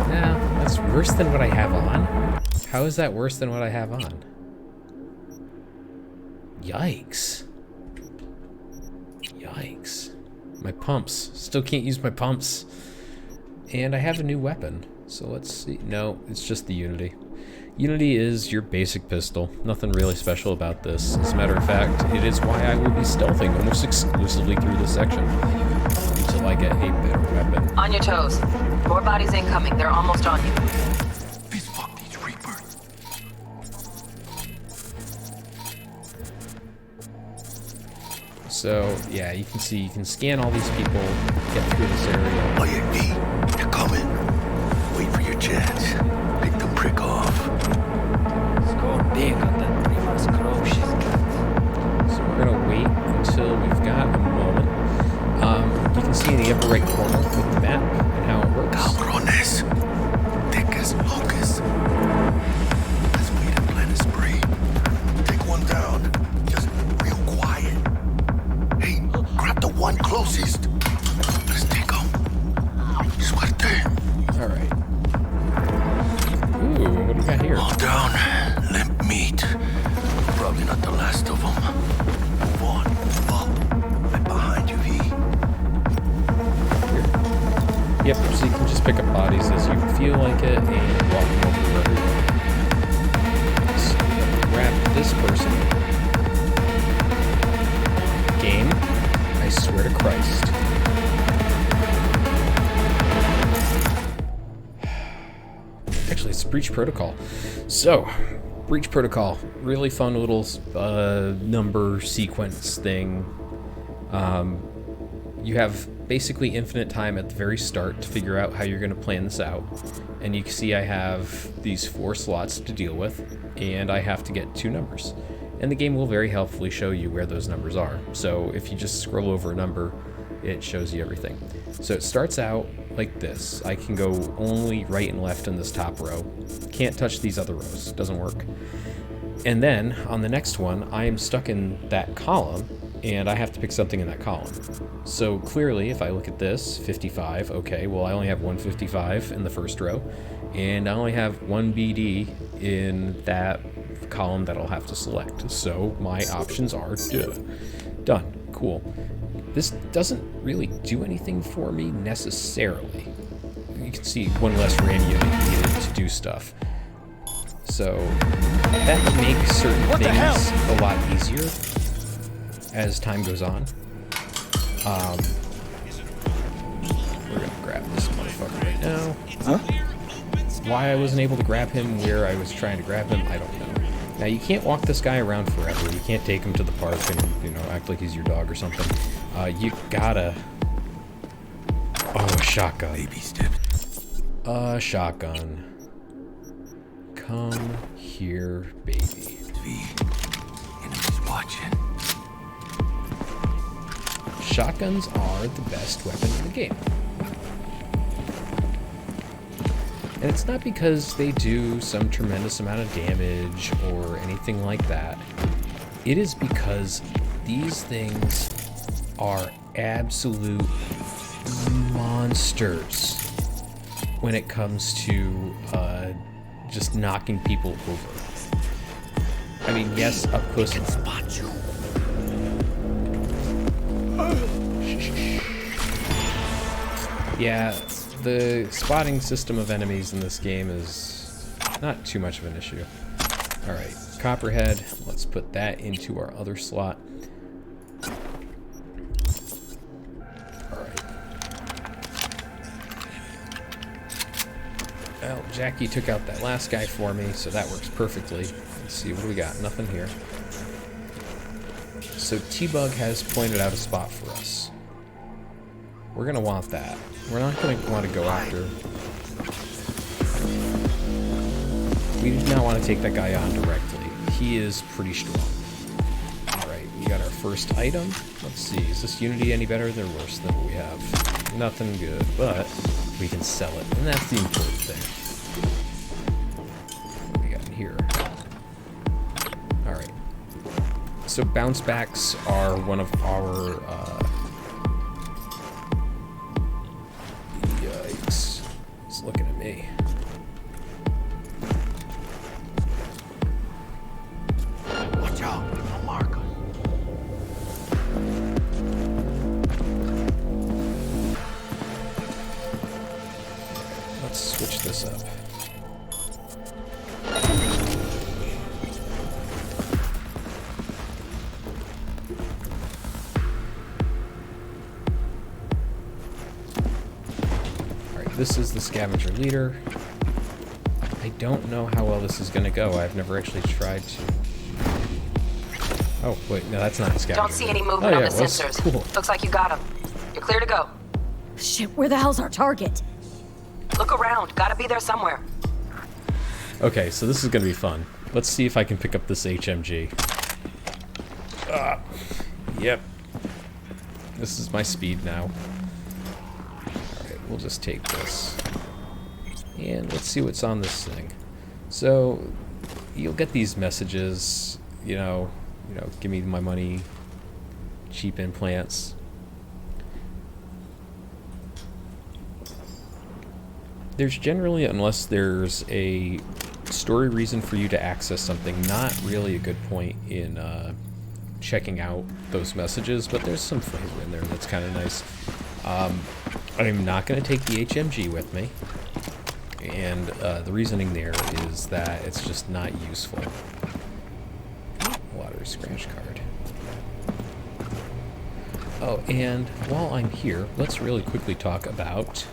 Nah, that's worse than what I have on. How is that worse than what I have on? Yikes. Yikes. My pumps. Still can't use my pumps. And I have a new weapon. So let's see. No, it's just the Unity. Unity is your basic pistol. Nothing really special about this. As a matter of fact, it is why I will be stealthing almost exclusively through this section. Until I get a better weapon. On your toes. More bodies incoming. They're almost on you. Please fuck these Reapers. So, yeah, you can see, you can scan all these people, get through this area. Oh yeah, V. They're coming. Wait for your chance. Pick the prick off. So we're gonna wait until we've got a moment. You can see in the upper right corner with the map and how it works. Cabrones. Thick as locusts. Let's wait and plan a spree. Take one down. Just real quiet. Hey, grab the one closest. Let's take him. Suerte. Alright. Ooh, what do we got here? All down. Limp meat. Probably not the last of them. Move on. Up. Right behind you, V. Here. Yep, so you can just pick up bodies as you feel like it and walk them over wherever you want. So, grab this person. Game. I swear to Christ. Actually, it's Breach Protocol. So, Breach Protocol. Really fun little number sequence thing. You have basically infinite time at the very start to figure out how you're going to plan this out. And you can see I have these 4 slots to deal with, and I have to get 2 numbers. And the game will very helpfully show you where those numbers are. So if you just scroll over a number, it shows you everything. So it starts out like this. I can go only right and left in this top row. Can't touch these other rows. Doesn't work. And then on the next one, I am stuck in that column, and I have to pick something in that column. So clearly, if I look at this, 55, okay, well I only have 155 in the first row, and I only have 1 BD in that column that I'll have to select. So my options are done. Cool. This doesn't really do anything for me necessarily. You can see 1 less RAM unit needed to do stuff. So that makes certain things a lot easier as time goes on. We're gonna grab this motherfucker right now. Huh? Why I wasn't able to grab him where I was trying to grab him, I don't know. Now, you can't walk this guy around forever. You can't take him to the park and, you know, act like he's your dog or something. You gotta... Oh, a shotgun. Baby steps. A shotgun. Come here, baby. Enemies watching. Shotguns are the best weapon in the game. And it's not because they do some tremendous amount of damage or anything like that. It is because these things are absolute monsters when it comes to just knocking people over. I mean, yes, up close and spot you. Yeah, the spotting system of enemies in this game is not too much of an issue. Alright, Copperhead, let's put that into our other slot. Alright. Well, Jackie took out that last guy for me, so that works perfectly. Let's see, what do we got? Nothing here. So T-Bug has pointed out a spot for us. We're gonna want that. We're not gonna want to go after... We do not want to take that guy on directly. He is pretty strong. Alright, we got our first item. Let's see, is this Unity any better or worse than what we have? Nothing good, but we can sell it, and that's the important thing. What we got in here? Alright. So bounce backs are one of our... Yikes. It's looking at me. Watch out, no marker. Let's switch this up. This is the scavenger leader. I don't know how well this is going to go. I've never actually tried to. Oh, wait, no, that's not a scavenger. Don't see any movement on the sensors. Cool. Looks like you got them. You're clear to go. Shit, where the hell's our target? Look around. Gotta be there somewhere. Okay, so this is going to be fun. Let's see if I can pick up this HMG. Yep. This is my speed now. We'll just take this. And let's see what's on this thing. So, you'll get these messages, you know, give me my money, cheap implants. There's generally, unless there's a story reason for you to access something, not really a good point in checking out those messages, but there's some flavor in there that's kind of nice. I'm not going to take the HMG with me, and the reasoning there is that it's just not useful. Lottery scratch card. Oh, and while I'm here, let's really quickly talk about,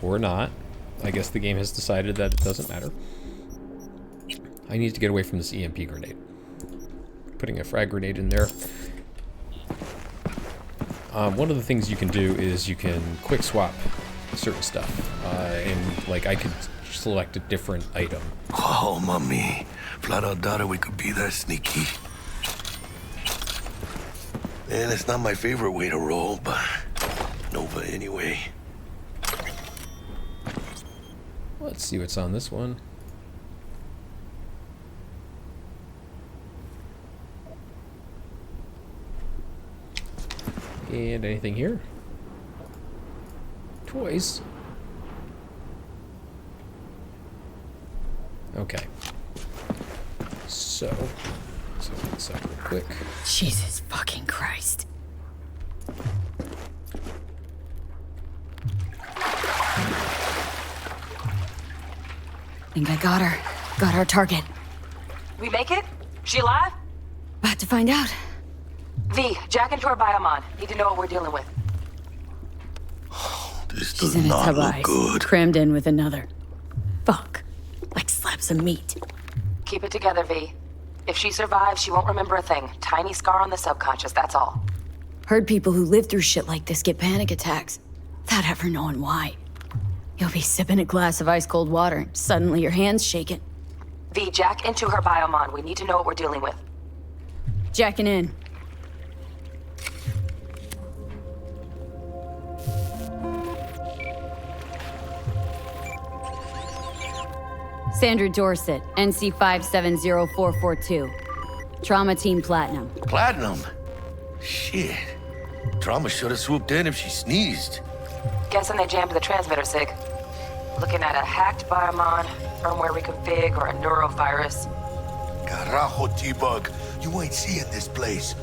or not, I guess the game has decided that it doesn't matter. I need to get away from this EMP grenade. Putting a frag grenade in there. one of the things you can do is you can quick swap certain stuff. And, like, I could select a different item. Oh, mommy. Flat out doubted we could be that sneaky. And it's not my favorite way to roll, but Nova anyway. Let's see what's on this one. And anything here? Toys. Okay. So, let's open this up real quick. Jesus fucking Christ. Think I got her. Got our target. We make it? She alive? About to find out. V, jack into her biomon. Need to know what we're dealing with. This She's does in a not tub look ice, good. crammed in with another. Fuck. Like slabs of meat. Keep it together, V. If she survives, she won't remember a thing. Tiny scar on the subconscious, that's all. Heard people who live through shit like this get panic attacks, without ever knowing why. You'll be sipping a glass of ice-cold water, and suddenly your hand's shaking. V, jack into her biomon. We need to know what we're dealing with. Jacking in. Sandra Dorset, NC 570442. Trauma Team Platinum. Platinum? Shit. Trauma should have swooped in if she sneezed. Guessing they jammed the transmitter, Sig. Looking at a hacked biomon, firmware reconfig, or a neurovirus. Carajo, T-Bug. You ain't seeing this place.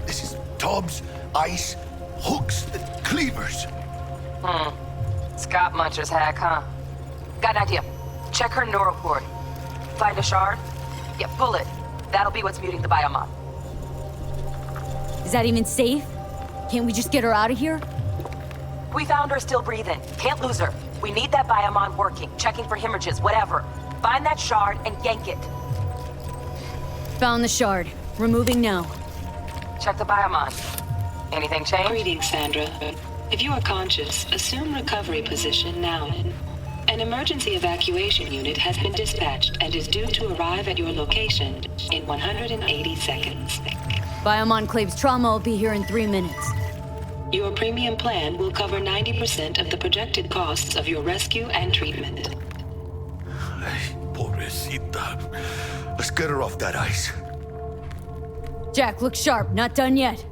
This is tubs, ice, hooks, and cleavers. Scott Muncher's hack, huh? Got an idea. Check her neuroport. Find a shard? Yeah, pull it. That'll be what's muting the biomon. Is that even safe? Can't we just get her out of here? We found her still breathing. Can't lose her. We need that biomon working, checking for hemorrhages, whatever. Find that shard and yank it. Found the shard. Removing now. Check the biomon. Anything change? Greetings, Sandra. If you are conscious, assume recovery position now. An emergency evacuation unit has been dispatched and is due to arrive at your location in 180 seconds. Biomon claims trauma will be here in 3 minutes. Your premium plan will cover 90% of the projected costs of your rescue and treatment. Pobrecita. Let's get her off that ice. Jack, look sharp. Not done yet.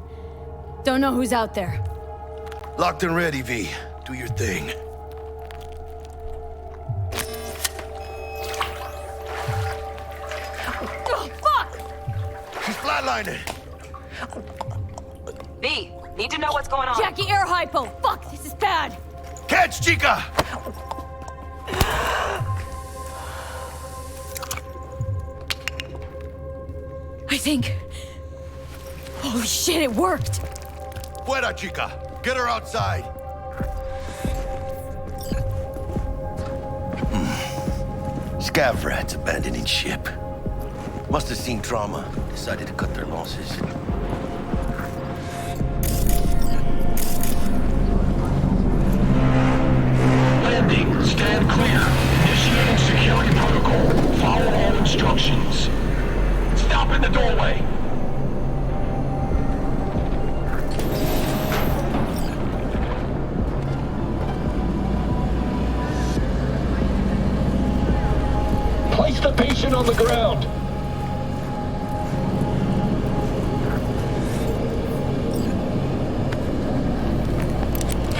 Don't know who's out there. Locked and ready, V. Do your thing. Oh, fuck! She's flatlining. V, need to know what's going on. Jackie, air hypo! Fuck, this is bad! Catch, chica! I think... Holy shit, it worked! Fuera, chica! Get her outside! Scav rats abandoning ship. Must have seen trauma. Decided to cut their losses. Landing. Stand clear. Initiating security protocol. Follow all instructions. Stop in the doorway. Place the patient on the ground.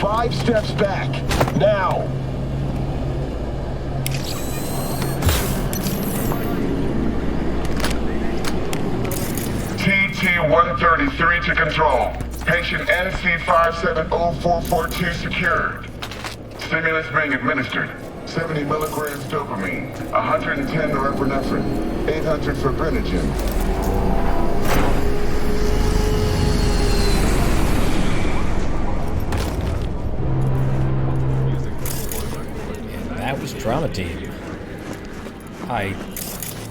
Five steps back. Now. TT-133 to control. Patient NC570442 secured. Stimulus being administered. 70 milligrams dopamine, 110 norepinephrine, 800 fibrinogen. That was Trauma Team. I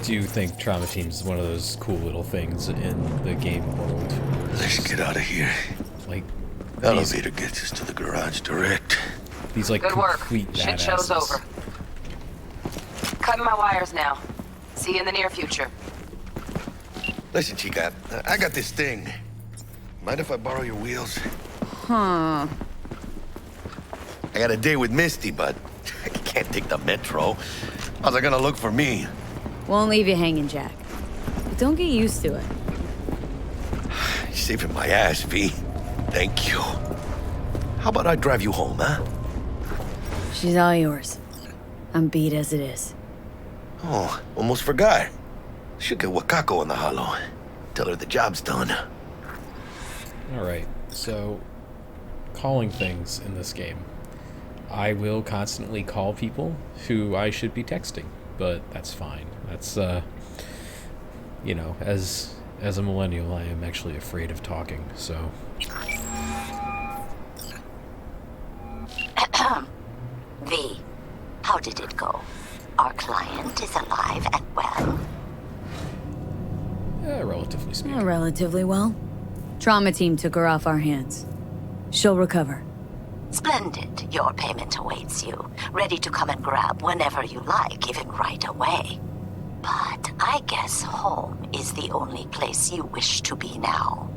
do think Trauma Team is one of those cool little things in the game world. Let's get out of here. Like, Elevator gets us to the garage direct. These like Good work. complete Shit show's badasses. over. Cutting my wires now. See you in the near future. Listen, Chica, I got this thing. Mind if I borrow your wheels? Huh. I got a date with Misty, but I can't take the metro. How's it gonna look for me? Won't leave you hanging, Jack. But don't get used to it. You're saving my ass, V. Thank you. How about I drive you home, huh? She's all yours. I'm beat as it is. Oh, almost forgot. Should get Wakako on the holo. Tell her the job's done. Alright, so calling things in this game. I will constantly call people who I should be texting, but that's fine. That's, you know, as a millennial, I am actually afraid of talking, so... V, how did it go? Our client is alive and well. Relatively speaking. Relatively well. Trauma team took her off our hands. She'll recover. Splendid. Your payment awaits you. Ready to come and grab whenever you like, even right away. But I guess home is the only place you wish to be now.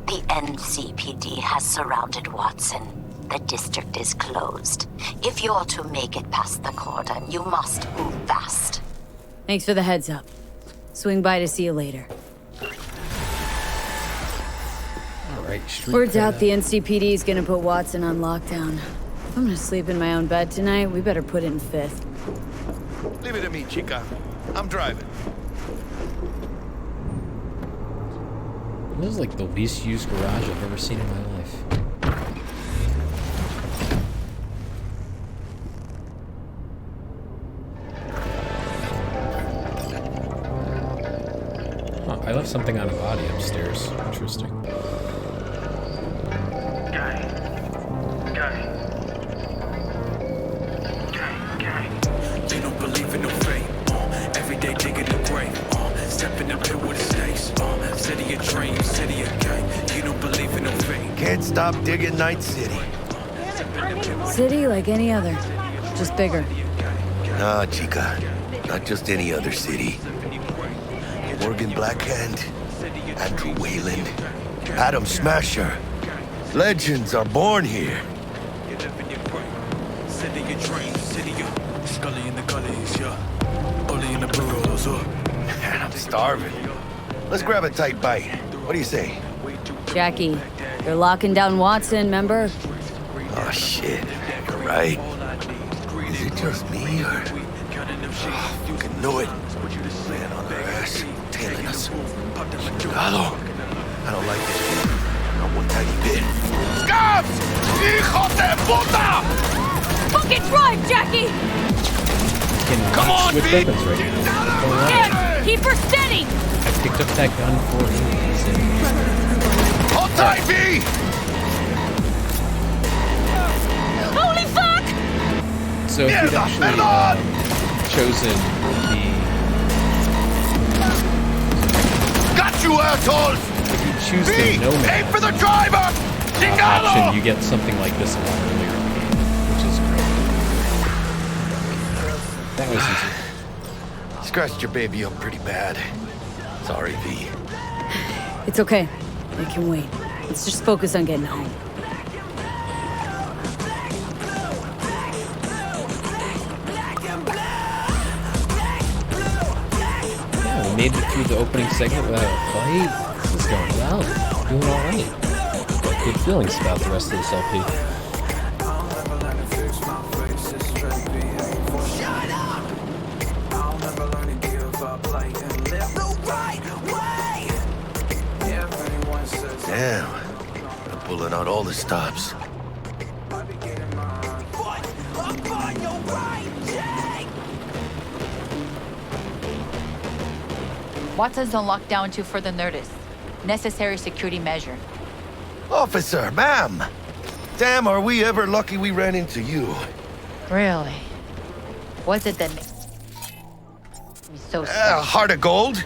The NCPD has surrounded Watson. The district is closed. If you're to make it past the cordon, you must move fast. Thanks for the heads up. Swing by to see you later. Alright, Word's out the NCPD is gonna put Watson on lockdown. If I'm gonna sleep in my own bed tonight, we better put it in fifth. Leave it to me, Chica. I'm driving. This is like the least used garage I've ever seen in my life. Huh, I left something on a body upstairs. Interesting. They don't believe in no fate. Every day digging a grave. Stepping up here with the snakes. City of dreams, city of gang. You don't believe in no fate. Can't stop digging Night City. City like any other, just bigger. Nah, Chica. Not just any other city. Morgan Blackhand, Andrew Wayland, Adam Smasher. Legends are born here. City of dreams, city of Scully in the gullies, yeah. Bully in the burrows, Man, I'm starving. Let's grab a tight bite. What do you say? Jackie, you're locking down Watson, remember? Oh, shit. You're right. Is it just me, or... Oh, fucking know it. Man on their ass, tailing us. Hello. I don't like this dude. Not one tiny bit. Scabs! Hijo de puta! Fucking drive, Jackie! Come on, switch V! weapons right now. Ed, keep her steady! I picked up that gun for a reason. Hold tight, V! Holy fuck! So if you'd actually chosen the... Got you, assholes! If you choose the Nomad aim for the driver! option, you get something like this a lot earlier in the game, which is great. That was easy. Scratched your baby up pretty bad. Sorry, V. It's okay. I can wait. Let's just focus on getting home. Yeah, we made it through the opening segment without a fight. This is going well. Doing alright. Good feelings about the rest of this LP. Damn. I'm pulling out all the stops. Watson's on lockdown to further notice. Necessary security measure. Officer, ma'am! Damn, are we ever lucky we ran into you. Really? Was it then? So Heart of gold?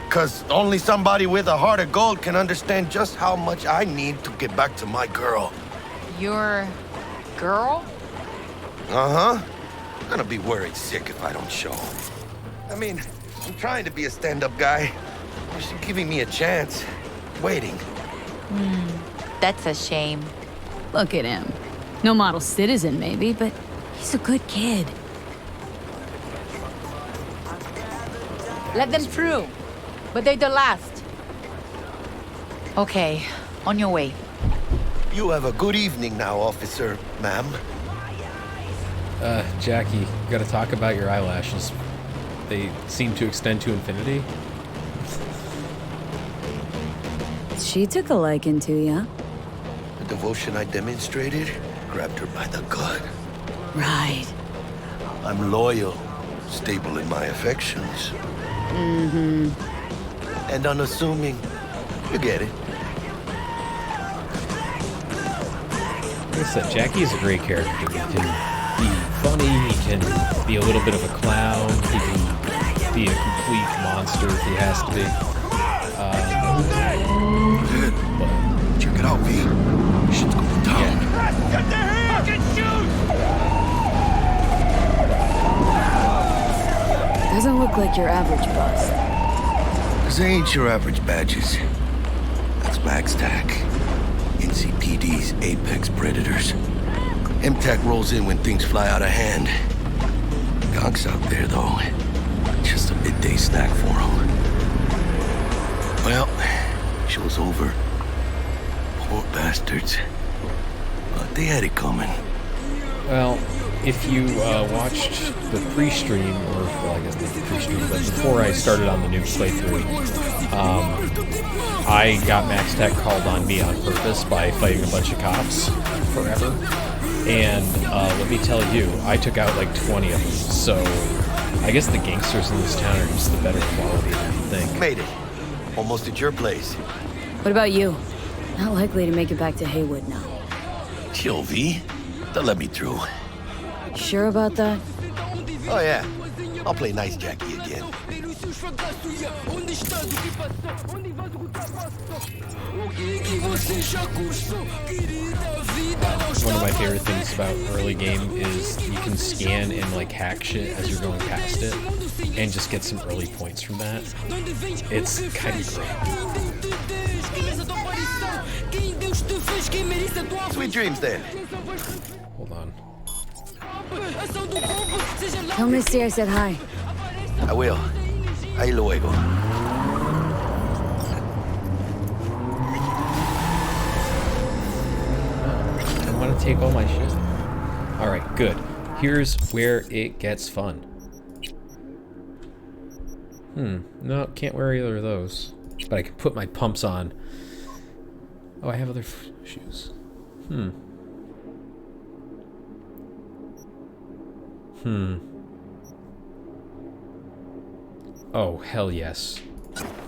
Because only somebody with a heart of gold can understand just how much I need to get back to my girl. Your girl? Uh-huh. I'm gonna be worried sick if I don't show. I mean, I'm trying to be a stand-up guy. She's giving me a chance. Waiting. That's a shame. Look at him. No model citizen, maybe, but he's a good kid. Let them through. But they're the last. Okay, on your way. You have a good evening now, officer, ma'am. Jackie, you gotta talk about your eyelashes. They seem to extend to infinity. She took a liking to ya. The devotion I demonstrated grabbed her by the gut. Right. I'm loyal, stable in my affections. Mm-hmm. And unassuming. You get it. Like I said, Jackie is a great character. He can be funny, he can be a little bit of a clown, he can be a complete monster if he has to be. Check it out, V. Shit's going down. Get the hand! Fucking shoot! Doesn't look like your average bust. This ain't your average badges. That's MaxTac. NCPD's apex predators. MTAC rolls in when things fly out of hand. Gonks out there, though. Just a midday snack for them. Well, show's over. Poor bastards. But they had it coming. Well, if you watched the pre-stream, or well, I guess not the pre-stream, but before I started on the new playthrough, I got MaxTac called on me on purpose by fighting a bunch of cops forever. And let me tell you, I took out like 20 of them. So I guess the gangsters in this town are just the better quality than you think. Made it. Almost at your place. What about you? Not likely to make it back to Haywood now. Chill, V. They'll let me through. Sure about that? Oh, yeah. I'll play nice Jackie again. One of my favorite things about early game is you can scan and like hack shit as you're going past it and just get some early points from that. It's kind of great. Sweet dreams then. Hold on. Tell Misty I said hi. I will. Ahí luego. I want to take all my shit. Alright, good. Here's where it gets fun. No, can't wear either of those. But I can put my pumps on. Oh, I have other shoes. Oh, hell yes.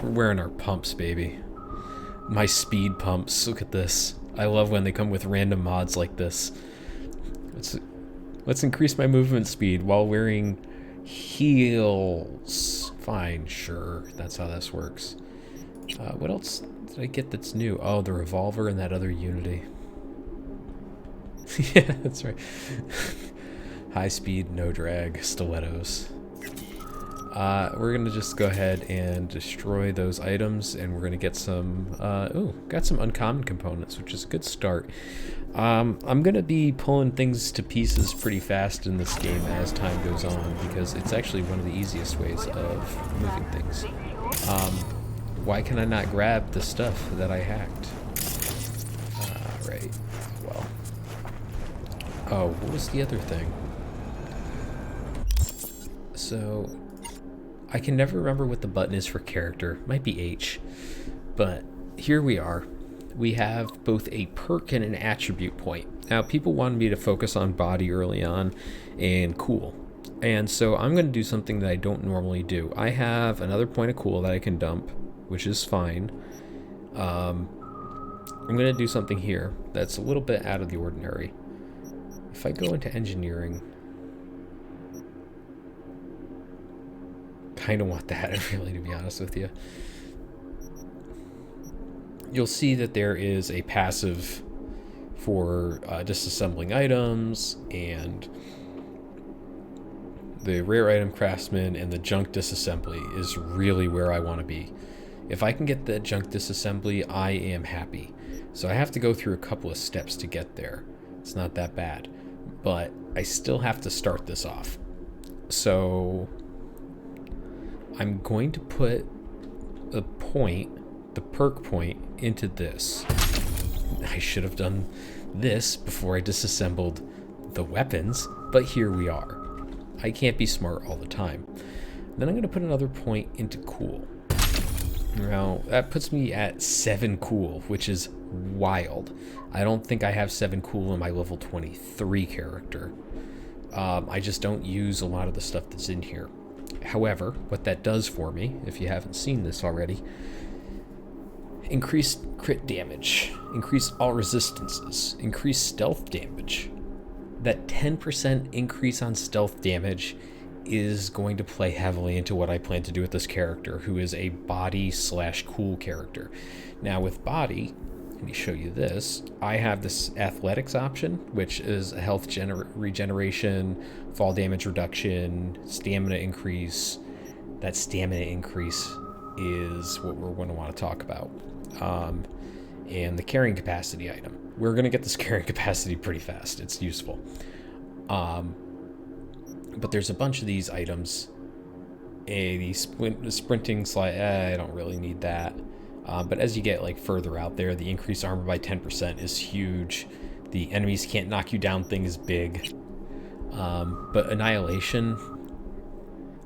We're wearing our pumps, baby. My speed pumps. Look at this. I love when they come with random mods like this. Let's increase my movement speed while wearing heels. Fine, sure. That's how this works. What else did I get that's new? Oh, the revolver and that other Unity. Yeah, that's right. High speed, no drag, stilettos. We're gonna just go ahead and destroy those items, and we're gonna get some, got some uncommon components, which is a good start. I'm gonna be pulling things to pieces pretty fast in this game as time goes on, because it's actually one of the easiest ways of moving things. Why can I not grab the stuff that I hacked? Right, well. Oh, what was the other thing? So, I can never remember what the button is for character. Might be H. But here we are. We have both a perk and an attribute point. Now, people wanted me to focus on body early on, and cool. And so I'm going to do something that I don't normally do. I have another point of cool that I can dump, which is fine. I'm going to do something here that's a little bit out of the ordinary. If I go into engineering, kind of want that, really, to be honest with you. You'll see that there is a passive for disassembling items, and the rare item craftsman and the junk disassembly is really where I want to be. If I can get the junk disassembly, I am happy. So I have to go through a couple of steps to get there. It's not that bad, but I still have to start this off. So I'm going to put the perk point into this. I should have done this before I disassembled the weapons, but here we are. I can't be smart all the time. Then I'm going to put another point into cool. Now, that puts me at 7 cool, which is wild. I don't think I have 7 cool in my level 23 character. I just don't use a lot of the stuff that's in here. However, what that does for me, if you haven't seen this already, increased crit damage, increased all resistances, increased stealth damage. That 10% increase on stealth damage is going to play heavily into what I plan to do with this character, who is a body/cool character. Now with body, let me show you this. I have this athletics option, which is a health regeneration, fall damage reduction, stamina increase. That stamina increase is what we're going to want to talk about. And the carrying capacity item. We're going to get this carrying capacity pretty fast. It's useful. But there's a bunch of these items. The sprinting slide, I don't really need that. But as you get like further out there, the increased armor by 10% is huge. The enemies can't knock you down thing is big. But Annihilation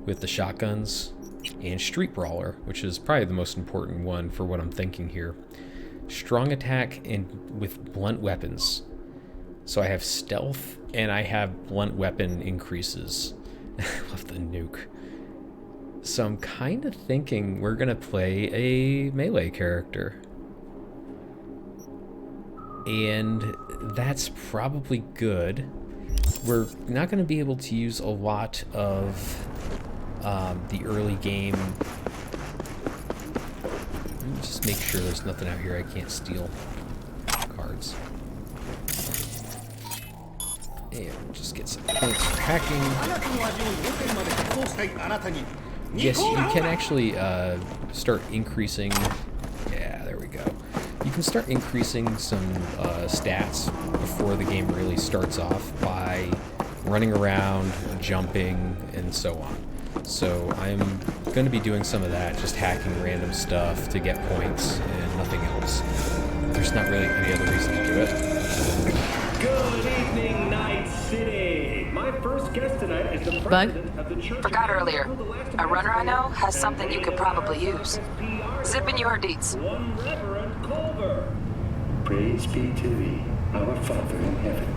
with the shotguns and Street Brawler, which is probably the most important one for what I'm thinking here. Strong attack and with blunt weapons. So I have stealth and I have blunt weapon increases. Love the nuke. So I'm kind of thinking we're gonna play a melee character. And that's probably good. We're not gonna be able to use a lot of the early game. Let me just make sure there's nothing out here I can't steal. Cards. And we'll just get some points for hacking. Yes, you can actually start increasing. Yeah, there we go. You can start increasing some stats before the game really starts off by running around, jumping, and so on. So I'm going to be doing some of that, just hacking random stuff to get points and nothing else. There's not really any other reason to do it. Good evening, Night City. My first guest tonight is the president of the church. Forgot earlier. A runner I know has something you could probably use. Zip in your deets. One Reverend Culver. Praise be to thee, our Father in heaven.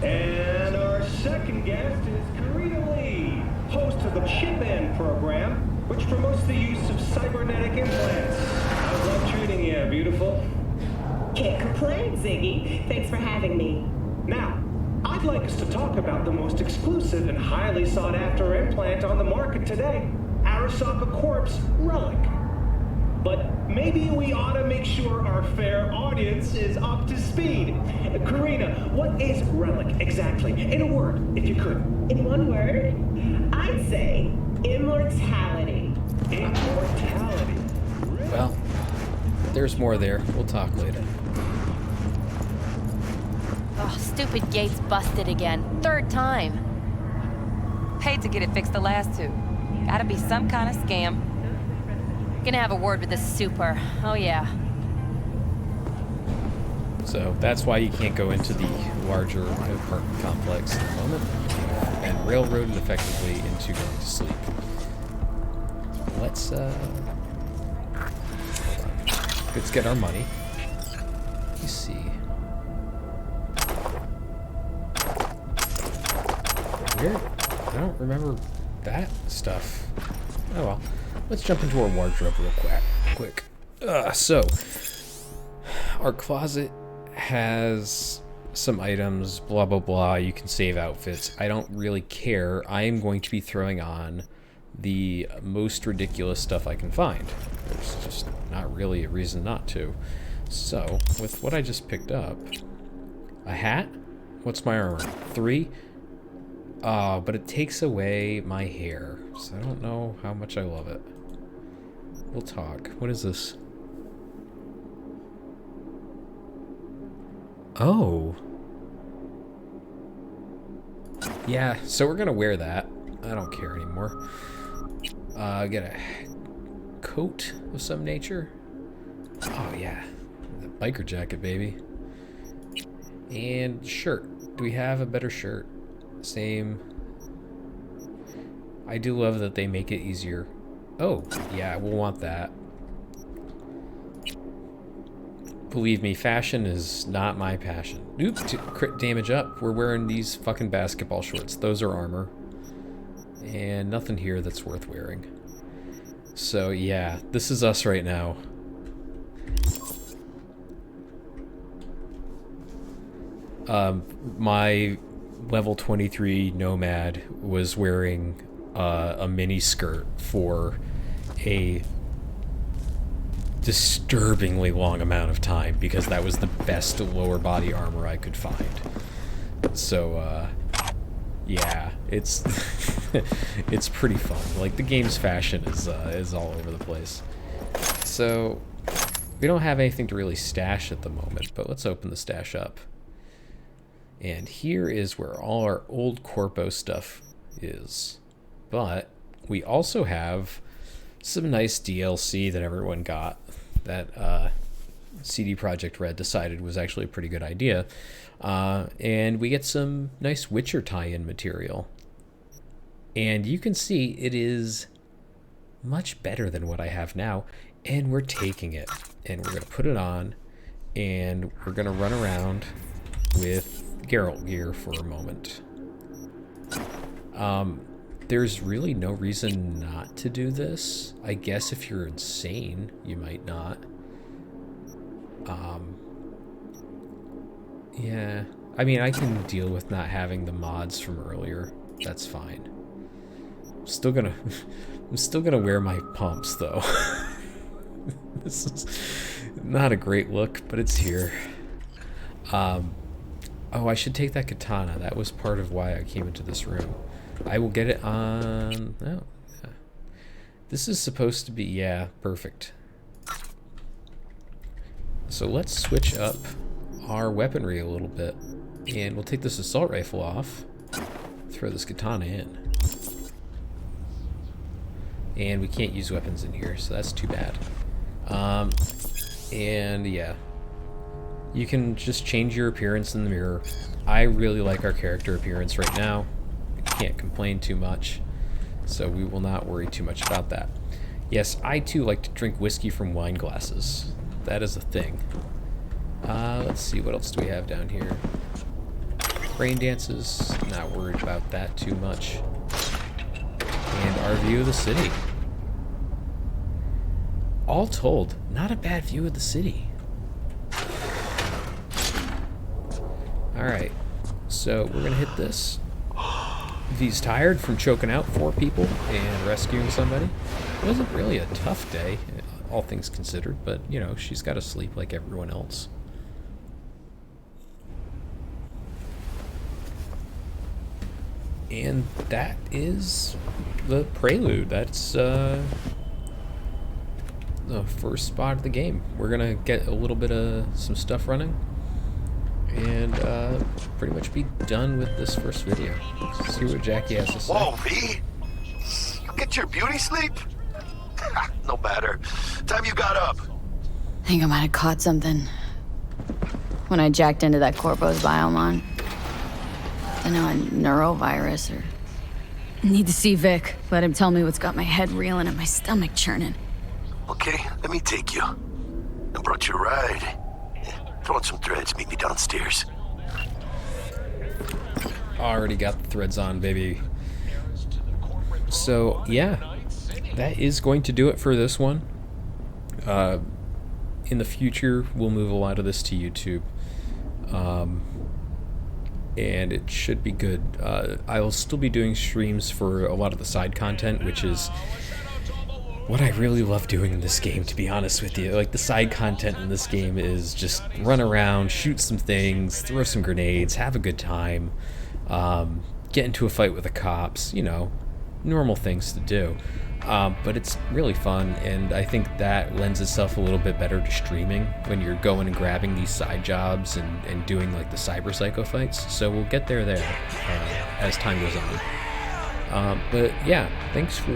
And our second guest is Karina Lee, host of the Chip-In program, which promotes the use of cybernetic implants. How's love treating you, beautiful? Can't complain, Ziggy. Thanks for having me. Now, I'd like us to talk about the most exclusive and highly sought-after implant on the market today, Arasaka Corp's Relic. But maybe we ought to make sure our fair audience is up to speed. Karina, what is Relic exactly? In a word, if you could. In one word, I'd say immortality. Immortality? Well, there's more there. We'll talk later. Oh, stupid gate's busted again. 3rd time. Paid to get it fixed the last 2. Gotta be some kind of scam. Gonna have a word with the super. Oh yeah. So that's why you can't go into the larger apartment complex at the moment, and railroaded effectively into going to sleep. Let's get our money. Let me see. Weird. I don't remember that stuff. Oh well. Let's jump into our wardrobe real quick. So, our closet has some items, blah, blah, blah. You can save outfits. I don't really care. I am going to be throwing on the most ridiculous stuff I can find. There's just not really a reason not to. So, with what I just picked up, a hat? What's my armor? 3? But it takes away my hair, so I don't know how much I love it. We'll talk. What is this? Oh. Yeah, so we're gonna wear that. I don't care anymore. Get a coat of some nature. Oh yeah, the biker jacket, baby. And shirt. Do we have a better shirt? Same. I do love that they make it easier. Oh, yeah, we'll want that. Believe me, fashion is not my passion. Oop, crit damage up. We're wearing these fucking basketball shorts. Those are armor. And nothing here that's worth wearing. So, yeah, this is us right now. My level 23 Nomad was wearing a mini skirt for a disturbingly long amount of time because that was the best lower body armor I could find. So, yeah, it's it's pretty fun. Like, the game's fashion is all over the place. So, we don't have anything to really stash at the moment, but let's open the stash up. And here is where all our old Corpo stuff is. But we also have some nice DLC that everyone got that CD Projekt Red decided was actually a pretty good idea. And we get some nice Witcher tie-in material. And you can see it is much better than what I have now. And we're taking it. And we're going to put it on. And we're going to run around with Geralt gear for a moment. There's really no reason not to do this. I guess if you're insane, you might not. Yeah. I mean, I can deal with not having the mods from earlier. That's fine. I'm still gonna wear my pumps though. This is not a great look, but it's here. Oh, I should take that katana. That was part of why I came into this room. I will get it on... Oh, yeah. This is supposed to be... Yeah, perfect. So let's switch up our weaponry a little bit. And we'll take this assault rifle off. Throw this katana in. And we can't use weapons in here, so that's too bad. And yeah. You can just change your appearance in the mirror. I really like our character appearance right now. Can't complain too much, so we will not worry too much about that. Yes, I too like to drink whiskey from wine glasses. That is a thing. Let's see, what else do we have down here? Rain dances, not worried about that too much. And our view of the city. All told, not a bad view of the city. Alright, so we're gonna hit this. V's tired from choking out 4 people and rescuing somebody. It wasn't really a tough day, all things considered, but, you know, she's got to sleep like everyone else. And that is the prelude. That's the first spot of the game. We're going to get a little bit of some stuff running and pretty much be done with this first video. See what Jackie has to say. Whoa, V! You get your beauty sleep? No matter. Time you got up. I think I might have caught something when I jacked into that Corpo's biomon. I know, a neurovirus or... Need to see Vic. Let him tell me what's got my head reeling and my stomach churning. Okay, let me take you. I brought you a ride. Throw on some threads, meet me downstairs. Already got the threads on, baby. So, yeah. That is going to do it for this one. In the future, we'll move a lot of this to YouTube. and it should be good. I'll still be doing streams for a lot of the side content, which is what I really love doing in this game, to be honest with you. Like, the side content in this game is just run around, shoot some things, throw some grenades, have a good time, get into a fight with the cops, you know, normal things to do. But it's really fun, and I think that lends itself a little bit better to streaming when you're going and grabbing these side jobs and doing like the cyber psycho fights. So we'll get there as time goes on. But yeah, thanks for